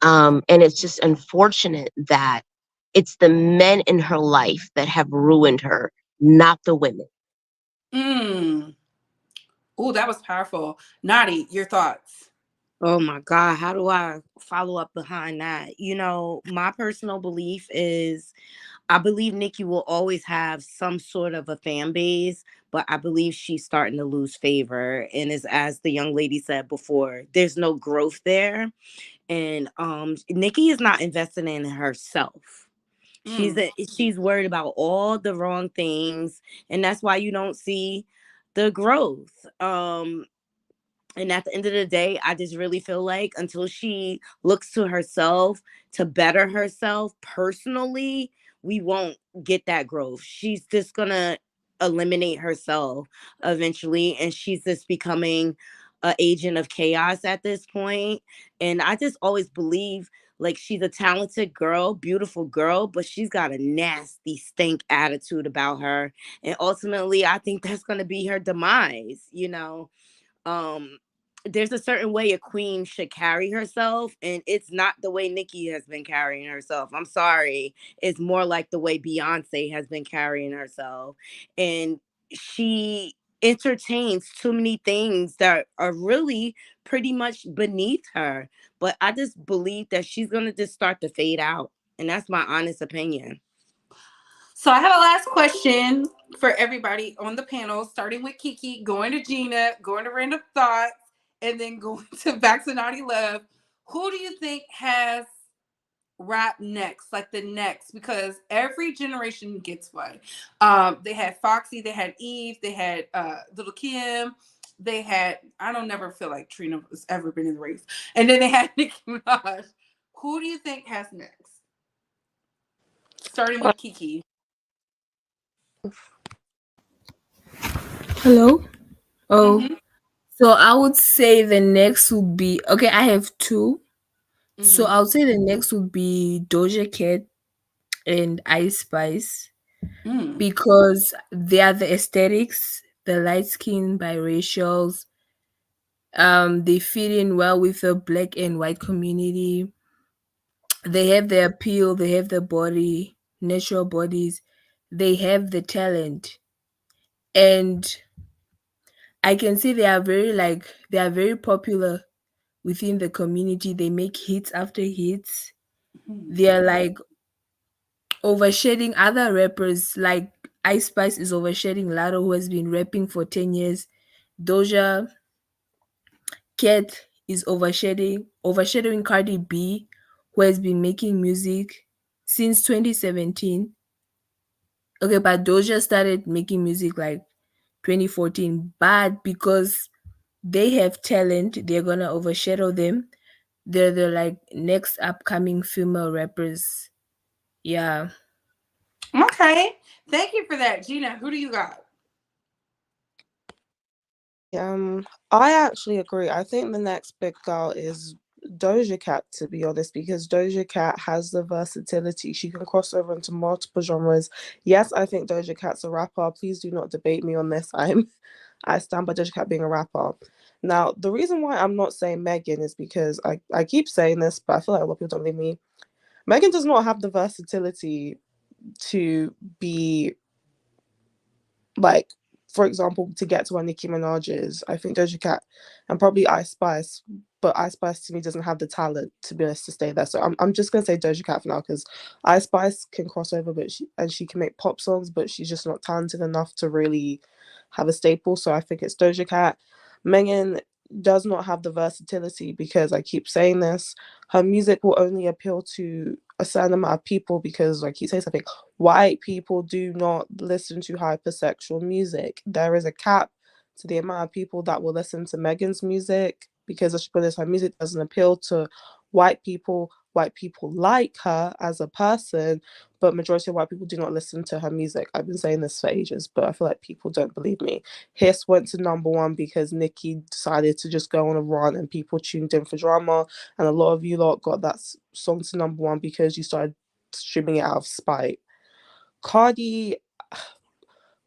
And it's just unfortunate that it's the men in her life that have ruined her, not the women. Oh, that was powerful. Nadi, your thoughts? Oh my God, how do I follow up behind that? My personal belief is I believe Nicki will always have some sort of a fan base, but I believe she's starting to lose favor. And as the young lady said before, there's no growth there. And Nicki is not investing in herself. She's worried about all the wrong things, and that's why you don't see the growth. And at the end of the day, I just really feel like until she looks to herself to better herself personally, we won't get that growth. She's just gonna eliminate herself eventually, and she's just becoming an agent of chaos at this point. And I just always believe like she's a talented girl, beautiful girl, but she's got a nasty stink attitude about her. And ultimately, I think that's gonna be her demise, you know. um there's a certain way a queen should carry herself, and it's not the way Nicki has been carrying herself. I'm sorry. It's more like the way Beyonce has been carrying herself. And she entertains too many things that are really pretty much beneath her. But I just believe that she's gonna just start to fade out. And that's my honest opinion. So I have a last question for everybody on the panel, starting with Kiki, going to Gina, going to Random Thoughts, and then going to back to Naughty Love. Who do you think has rap next, like the next? Because every generation gets one. They had Foxy, they had Eve, they had Little Kim, they had, I don't never feel like Trina has ever been in the race, and then they had Nicki Minaj. Who do you think has next? Starting with Kiki. Hello? Oh, Mm-hmm. so I would say the next would be okay. I have two. So Mm-hmm. I would say the next would be Doja Cat and Ice Spice Mm. because they are the aesthetics, the light skin biracials. They fit in well with the black and white community. They have the appeal, they have the body, natural bodies, they have the talent. And I can see they are very popular within the community. They make hits after hits. Mm. They are like overshading other rappers. Like Ice Spice is overshading Lotto, who has been rapping for 10 years. Doja Cat is overshadowing Cardi B, who has been making music since 2017. Okay, but Doja started making music like 2014. But because they have talent, they're gonna overshadow them. They're the like next upcoming female rappers. Yeah. Okay. Thank you for that. Gina, who do you got? I actually agree. I think the next big girl is Doja Cat, to be honest, because Doja Cat has the versatility. She can cross over into multiple genres. Yes, I think Doja Cat's a rapper. Please do not debate me on this. I stand by Doja Cat being a rapper. Now, the reason why I'm not saying Megan is because I keep saying this, but I feel like a lot of people don't believe me. Megan does not have the versatility to be like, for example, to get to where Nicki Minaj is. I think Doja Cat and probably Ice Spice, but Ice Spice to me doesn't have the talent to be honest to stay there. So I'm just gonna say Doja Cat for now because Ice Spice can cross over, but she can make pop songs, but she's just not talented enough to really have a staple. So I think it's Doja Cat. Megan does not have the versatility because I keep saying this. Her music will only appeal to a certain amount of people because, like you say something, white people do not listen to hypersexual music. There is a cap to the amount of people that will listen to Megan's music because let's put this, her music doesn't appeal to white people. White people like her as a person, but majority of white people do not listen to her music. I've been saying this for ages, but I feel like people don't believe me. Hiss went to number one because Nicki decided to just go on a run and people tuned in for drama. And a lot of you lot got that song to number one because you started streaming it out of spite. Cardi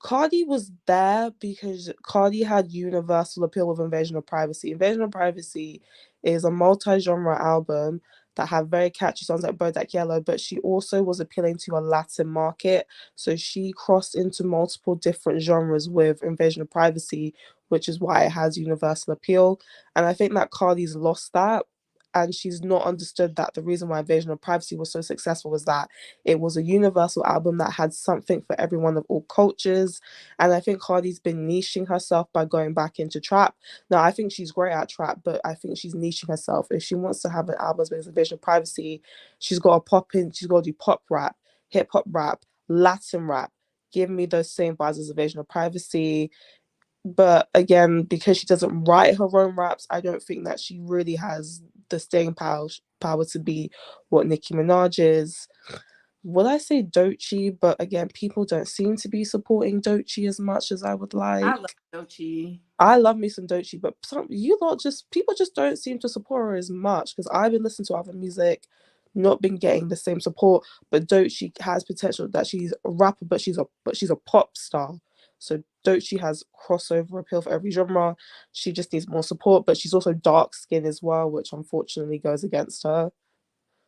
Cardi was there because Cardi had universal appeal with Invasion of Privacy. Invasion of Privacy is a multi-genre album that had very catchy songs like Bodak Yellow, but she also was appealing to a Latin market. So she crossed into multiple different genres with Invasion of Privacy, which is why it has universal appeal. And I think that Cardi's lost that. And she's not understood that the reason why Invasion of Privacy was so successful was that it was a universal album that had something for everyone of all cultures. And I think Cardi's been niching herself by going back into trap. Now, I think she's great at trap, but I think she's niching herself. If she wants to have an album with Invasion of Privacy, she's got to pop in, she's got to do pop rap, hip hop rap, Latin rap. Give me those same vibes as Invasion of Privacy. But again, because she doesn't write her own raps, I don't think that she really has the staying power to be what Nicki Minaj is. Would I say Doechii? But again, people don't seem to be supporting Doechii as much as I would I like. love Doechii. I love me some Doechii, but people just don't seem to support her as much because I've been listening to other music, not been getting the same support. But Doechii has potential that she's a rapper, but she's a pop star. So Doechii has crossover appeal for every genre. She just needs more support, but she's also dark skinned as well, which unfortunately goes against her,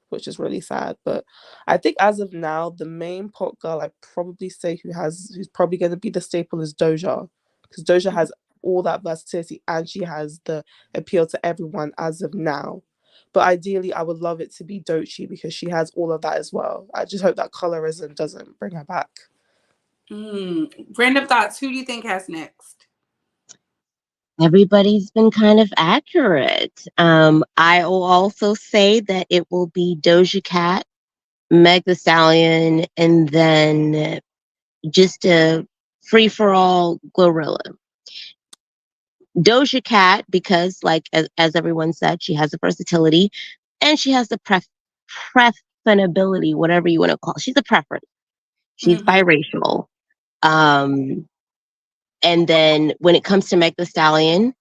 which is really sad. But I think as of now, the main pop girl I'd probably say who's probably going to be the staple is Doja, because Doja has all that versatility and she has the appeal to everyone as of now. But ideally, I would love it to be Doechii because she has all of that as well. I just hope that colorism doesn't bring her back. Random thoughts. Who do you think has next? Everybody's been kind of accurate. I will also say that it will be Doja Cat, Meg The Stallion, and then just a free for all Glorilla. Doja Cat, because like as everyone said, she has the versatility and she has the preferability, whatever you want to call it. She's a preference. She's Mm-hmm. biracial. Um, and then when it comes to Meg The Stallion,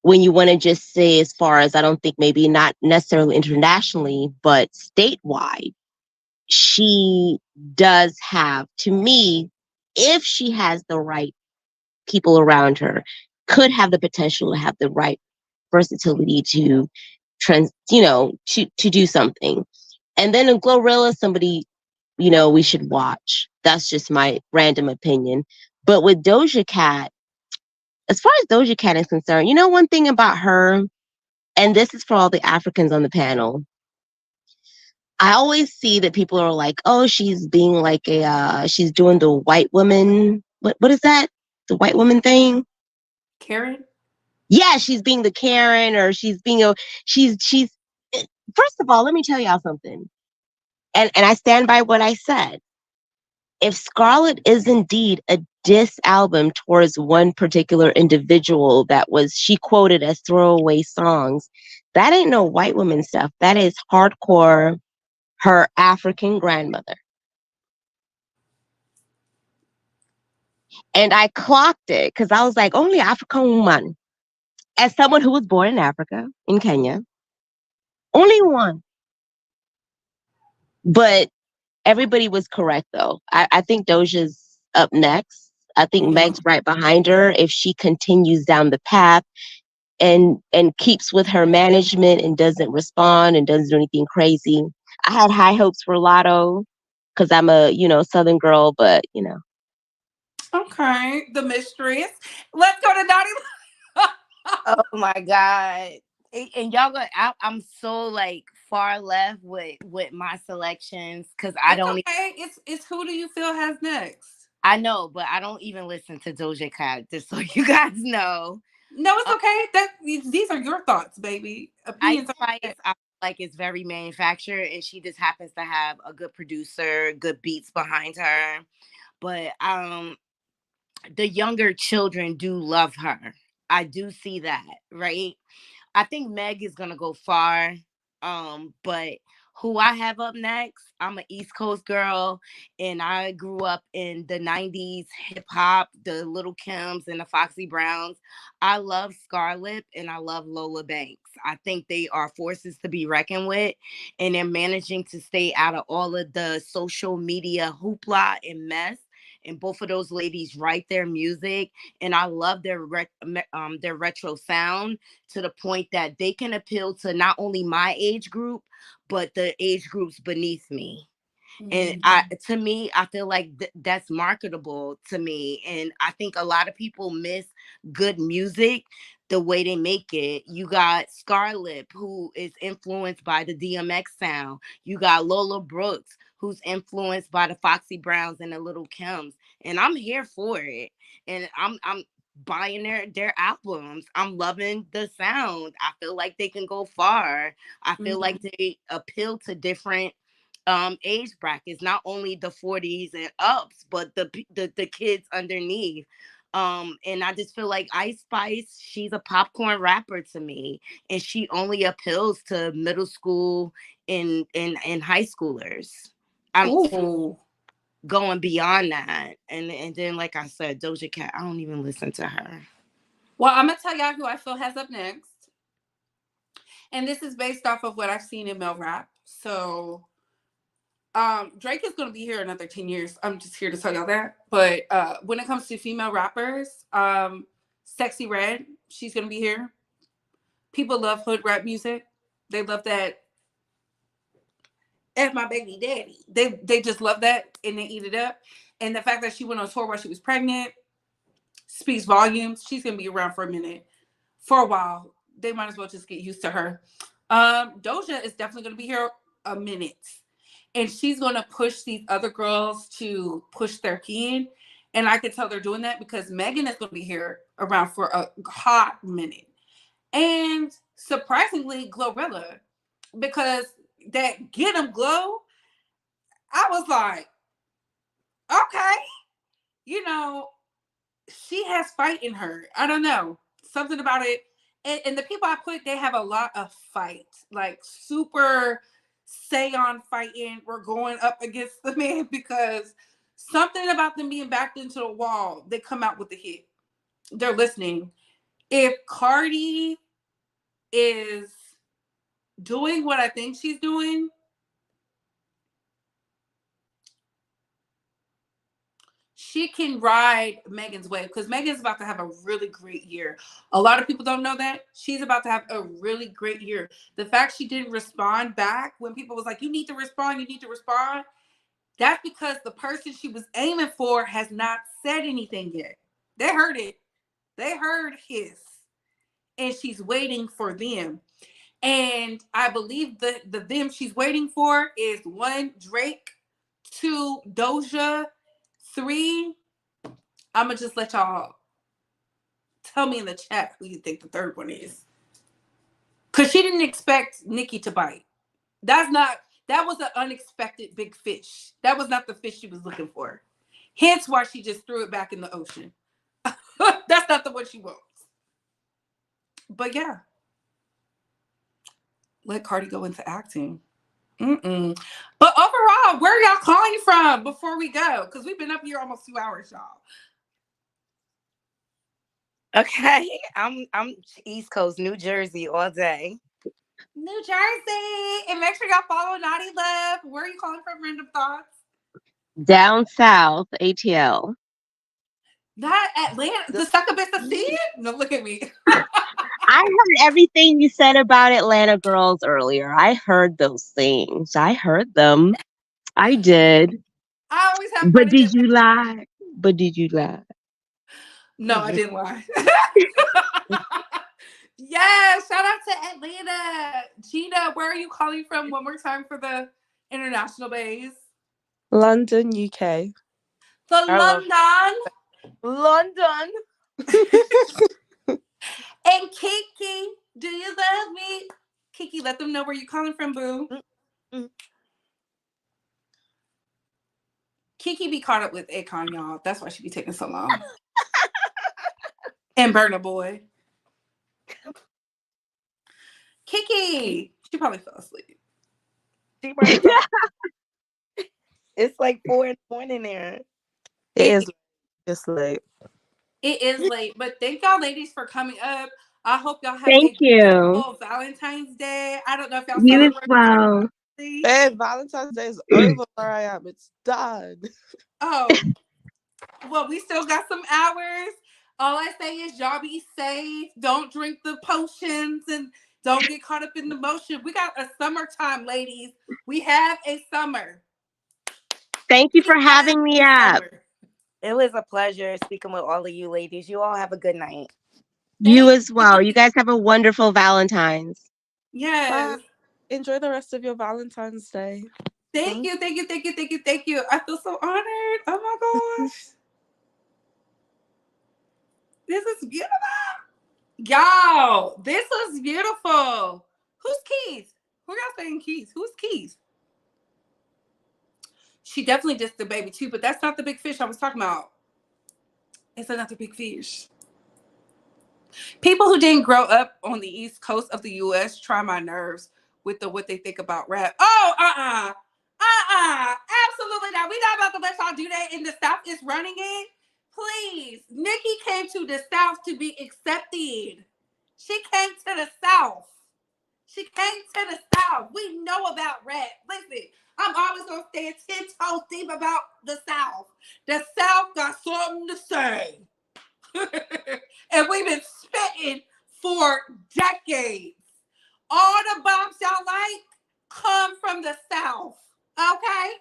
when you want to just say, as far as I don't think maybe not necessarily internationally, but statewide, she does have, to me, if she has the right people around her, could have the potential to have the right versatility to to do something. And then in Glorilla, somebody, we should watch. That's just my random opinion. But with Doja Cat, as far as Doja Cat is concerned, one thing about her, and this is for all the Africans on the panel, I always see that people are like, oh, she's being like she's doing the white woman. What is that? The white woman thing? Karen? Yeah, she's being the Karen, or she's being she's first of all, let me tell y'all something. And I stand by what I said. If Scarlet is indeed a diss album towards one particular individual that was she quoted as throwaway songs, that ain't no white woman stuff. That is hardcore her African grandmother. And I clocked it because I was like, only African woman. As someone who was born in Africa, in Kenya, only one. But everybody was correct, though. I think Doja's up next. I think Yeah. Meg's right behind her. If she continues down the path and keeps with her management and doesn't respond and doesn't do anything crazy. I had high hopes for Lotto because I'm a, Southern girl, but Okay. The mistress. Let's go to Naughty. Oh my god. And y'all I'm so like far left with my selections because I It's don't okay. It's who do you feel has next? I know, but I don't even listen to Doja Cat, just so you guys know. No, it's Uh, okay. These are your thoughts, baby. I Opinions. I feel like it's very manufactured, and she just happens to have a good producer, good beats behind her. But the younger children do love her. I do see that, right? I think Meg is gonna go far. But who I have up next, I'm an East Coast girl, and I grew up in the '90s hip hop, the Little Kims and the Foxy Browns. I love Scarlett and I love Lola Banks. I think they are forces to be reckoned with, and they're managing to stay out of all of the social media hoopla and mess. And both of those ladies write their music, and I love their retro sound to the point that they can appeal to not only my age group, but the age groups beneath me. And to me, I feel like that's marketable to me. And I think a lot of people miss good music the way they make it. You got Scarlett, who is influenced by the DMX sound. You got Lola Brooks, who's influenced by the Foxy Browns and the Little Kims. And I'm here for it. And I'm buying their albums. I'm loving the sound. I feel like they can go far. I feel like they appeal to different age brackets, not only the 40s and ups, but the kids underneath. And I just feel like Ice Spice, she's a popcorn rapper to me, and she only appeals to middle school and high schoolers. I'm Ooh. going beyond that. And then, like I said, Doja Cat, I don't even listen to her. Well, I'm gonna tell y'all who I feel has up next, and this is based off of what I've seen in male rap. So, Drake is gonna be here another 10 years. I'm just here to tell y'all that. But when it comes to female rappers, Sexy Red, she's gonna be here. People love hood rap music. They love that. As my baby daddy, they just love that and they eat it up. And the fact that she went on tour while she was pregnant speaks volumes. She's gonna be around for a minute, for a while. They might as well just get used to her. Doja is definitely gonna be here a minute, and she's gonna push these other girls to push their key in. And I can tell they're doing that because Megan is gonna be here around for a hot minute, and surprisingly, Glorilla, because that Get 'em Glow, I was like, okay, you know, she has fight in her. I don't know. Something about it. And the people I put, they have a lot of fight. Like super say on fighting. We're going up against the man because something about them being backed into the wall, they come out with the hit. They're listening. If Cardi is doing what I think she's doing, she can ride Megan's wave because Megan's about to have a really great year. A lot of people don't know that. She's about to have a really great year. The fact she didn't respond back when people was like, you need to respond, that's because the person she was aiming for has not said anything yet. They heard it. They heard his. And she's waiting for them. And I believe the them she's waiting for is 1, Drake, 2, Doja, 3, I'm gonna just let y'all tell me in the chat who you think the third one is. Cause she didn't expect Nicki to bite. That was an unexpected big fish. That was not the fish she was looking for. Hence why she just threw it back in the ocean. That's not the one she wants. But yeah. Let Cardi go into acting. Mm-mm. But overall, where are y'all calling from before we go? Because we've been up here almost 2 hours, y'all. Okay, I'm East Coast, New Jersey all day. New Jersey. And make sure y'all follow Naughty Love. Where are you calling from, Random Thoughts? Down south, ATL. Not Atlanta. The succubus of sin? No, look at me. I heard everything you said about Atlanta girls earlier. I heard those things. I heard them. I did. I always have fun But in did Atlanta. you lie? But did you lie? No, I didn't lie. Yeah, shout out to Atlanta. Gina, where are you calling from one more time for the international base? London, UK. The London. London. And Kiki, do you love me? Kiki, let them know where you calling from, boo. Mm-hmm. Kiki be caught up with Akon, y'all. That's why she be taking so long. And Burna Boy. Kiki, she probably fell asleep. It's like 4 in the morning there. It is just late. It is late, but thank y'all ladies for coming up. I hope y'all have Thank a you. beautiful Valentine's Day. I don't know if y'all You as celebrate. well. Babe, Valentine's Day is over where I am. It's done. Oh, well, we still got some hours. All I say is y'all be safe. Don't drink the potions and don't get caught up in the motion. We got a summertime, ladies. We have a summer. Thank you for having me up. It was a pleasure speaking with all of you ladies. You all have a good night. You as well. You guys have a wonderful Valentine's. Yes. Bye. Enjoy the rest of your Valentine's Day. Thank you. I feel so honored. Oh my gosh. This is beautiful. Y'all, this was beautiful. Who's Keith? Who y'all saying Keith? Who's Keith? She definitely dissed the baby too, but that's not the big fish I was talking about. is another big fish. People who didn't grow up on the East Coast of the U.S. try my nerves with what they think about rap. Oh, absolutely not. We not about to let y'all do that. And the South is running it. Please, Nicki came to the South to be accepted. She came to the South. She came to the South. We know about rap. Listen, I'm always going to stand 10 toes deep about the South. The South got something to say. And we've been spitting for decades. All the bombs y'all like come from the South. Okay?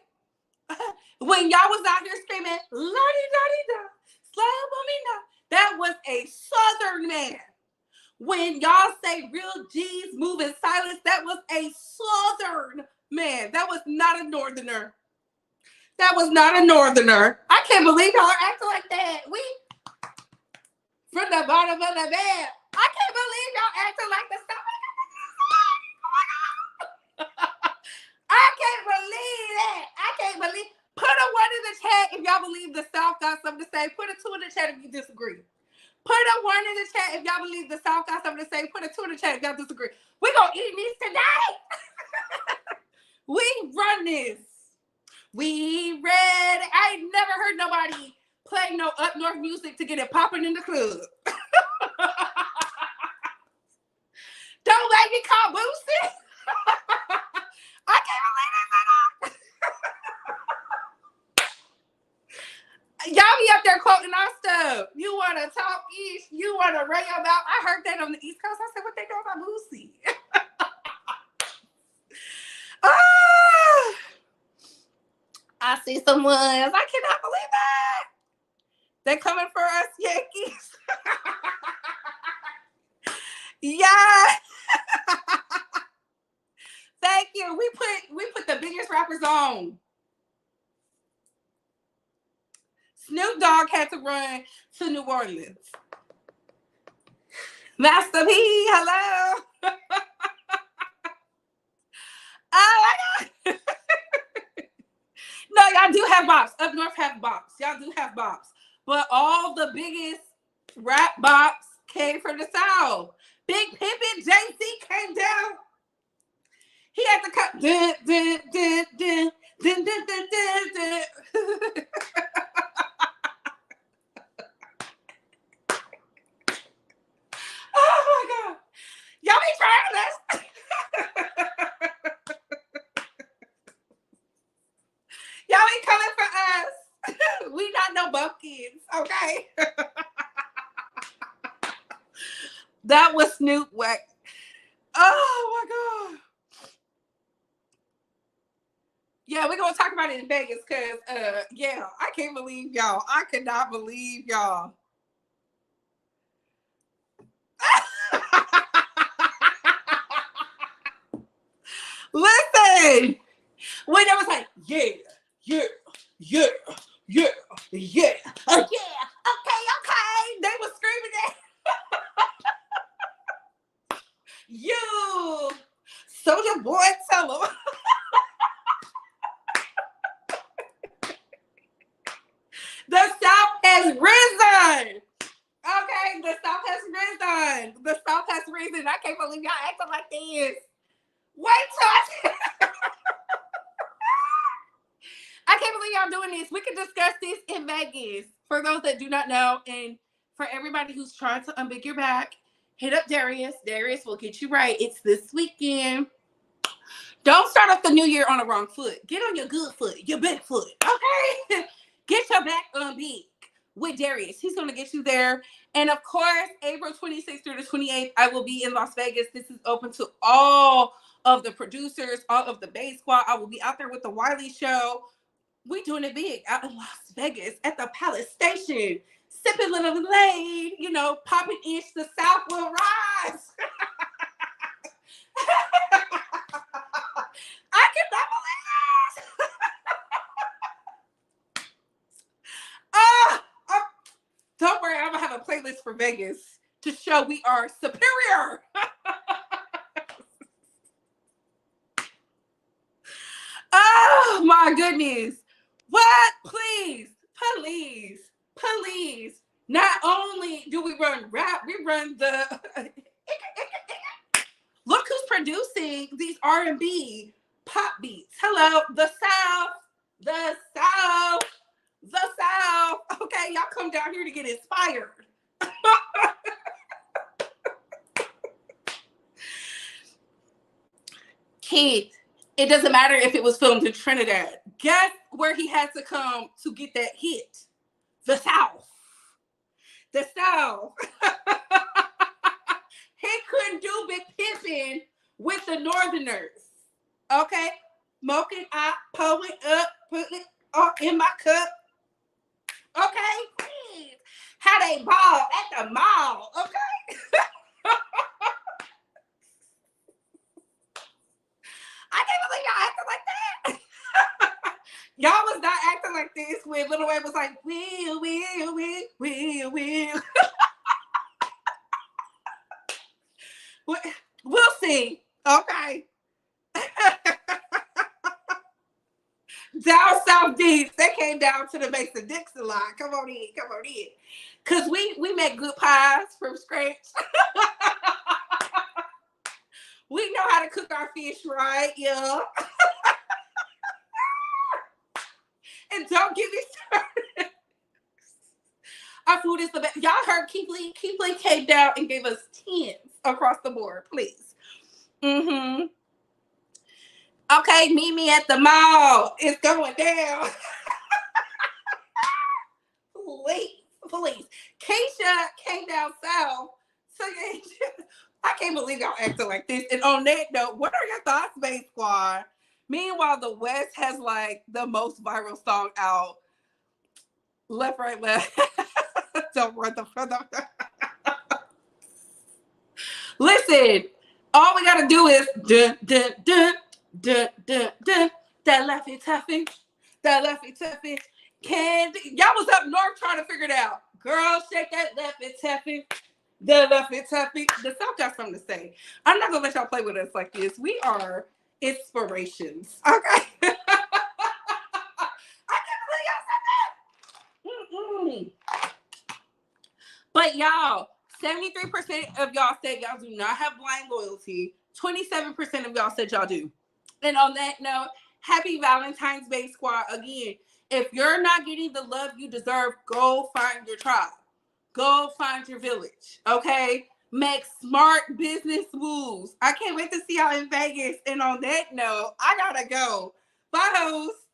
When y'all was out here screaming, la-di-da-di-da, slab-o-me-na, that was a Southern man. When y'all say real G's move in silence, that was a Southern man. That was not a Northerner. That was not a Northerner. I can't believe y'all are acting like that. We from the bottom of the bed. I can't believe y'all acting like the South. I can't believe that. I can't believe. Put a 1 in the chat if y'all believe the South got something to say. Put a 2 in the chat if you disagree. Put a 1 in the chat if y'all believe the South got something to say. Put a 2 in the chat if y'all disagree. We're going to eat these tonight. We run this. We read. I ain't never heard nobody play no up north music to get it popping in the club. Don't make me call Boosie. I can't believe this. Y'all be up there quoting our stuff. You want to talk East. You want to run your mouth. I heard that on the East Coast. I said, what they know about Boosie? I see some ones. I cannot believe that. They're coming for us, Yankees. Yeah. Thank you. We put the biggest rappers on. Snoop Dogg had to run to New Orleans. Master P, hello. Oh my God. No, y'all do have bops. Up north have bops. Y'all do have bops. But all the biggest rap bops came from the South. Big Pimpin' Jay-Z came down. He had to cut. Dun, dun, dun, dun, dun, dun, dun, dun, dun. Oh my God. Y'all be trying this. Y'all ain't coming for us. We not no bumpkins, okay? That was Snoop Whack. Oh my God. Yeah, we're gonna talk about it in Vegas because yeah, I can't believe y'all. I could not believe y'all. Listen, when it was like, yeah, yeah, yeah, yeah, yeah, yeah, okay. They were screaming that. You, Soulja Boy, tell them. The South has risen. Okay, the South has risen. The South has risen. I can't believe y'all acting like this. Wait till I can't believe y'all doing this. We can discuss this in Vegas. For those that do not know, and for everybody who's trying to unbig your back, hit up Darius. Darius will get you right. It's this weekend. Don't start off the new year on the wrong foot. Get on your good foot, your big foot, okay? Get your back unbig with Darius. He's going to get you there. And of course, April 26th through the 28th, I will be in Las Vegas. This is open to all of the producers, all of the Bay Squad. I will be out there with the Wiley Show. We doing it big out in Las Vegas at the Palace Station. Sipping little lemonade, you know, popping inch, the South will rise. I cannot believe this. Don't worry, I'm gonna have a playlist for Vegas to show we are superior. Oh my goodness. What? Please, please, please Not only do we run rap, we run the look who's producing these R&B pop beats. Hello, the South, the South, the South. Okay, y'all come down here to get inspired. Kid, it doesn't matter if it was filmed in Trinidad. Guess where he had to come to get that hit? The South. The South. He couldn't do Big Pimpin' with the Northerners. Okay? Smoking out, pulling up, putting it all in my cup. Okay? Please. How they ball at the mall. Okay? I can't believe y'all acting like that. Y'all was not acting like this when Lil Wayne was like, will. We'll see. Okay. Down South Beach, they came down to the Mason-Dixon line. Come on in. Because we make good pies from scratch. We know how to cook our fish right, yeah. And don't get me started. Our food is the best. Y'all heard Keeply came down and gave us 10s across the board, please. Mm-hmm. Okay, meet me at the mall. It's going down. Please. Keisha came down south. So I can't believe y'all acting like this. And on that note, what are your thoughts, Bass Squad? Meanwhile, the West has like the most viral song out. Left, right, left. Don't run the front. Listen, all we gotta do is dun dun dun dun dun dun. That Laffy Taffy. Candy. Y'all was up north trying to figure it out. Girl, shake that Laffy Taffy. The Laffy Taffy. The South got something to say. I'm not gonna let y'all play with us like this. We are inspirations. Okay. I can't believe y'all said that. Mm-mm. But y'all, 73% of y'all said y'all do not have blind loyalty. 27% of y'all said y'all do. And on that note, happy Valentine's Day, Squad. Again, if you're not getting the love you deserve, go find your tribe. Go find your village. Okay? Make smart business moves. I can't wait to see y'all in Vegas. And on that note, I gotta go. Bye, hoes.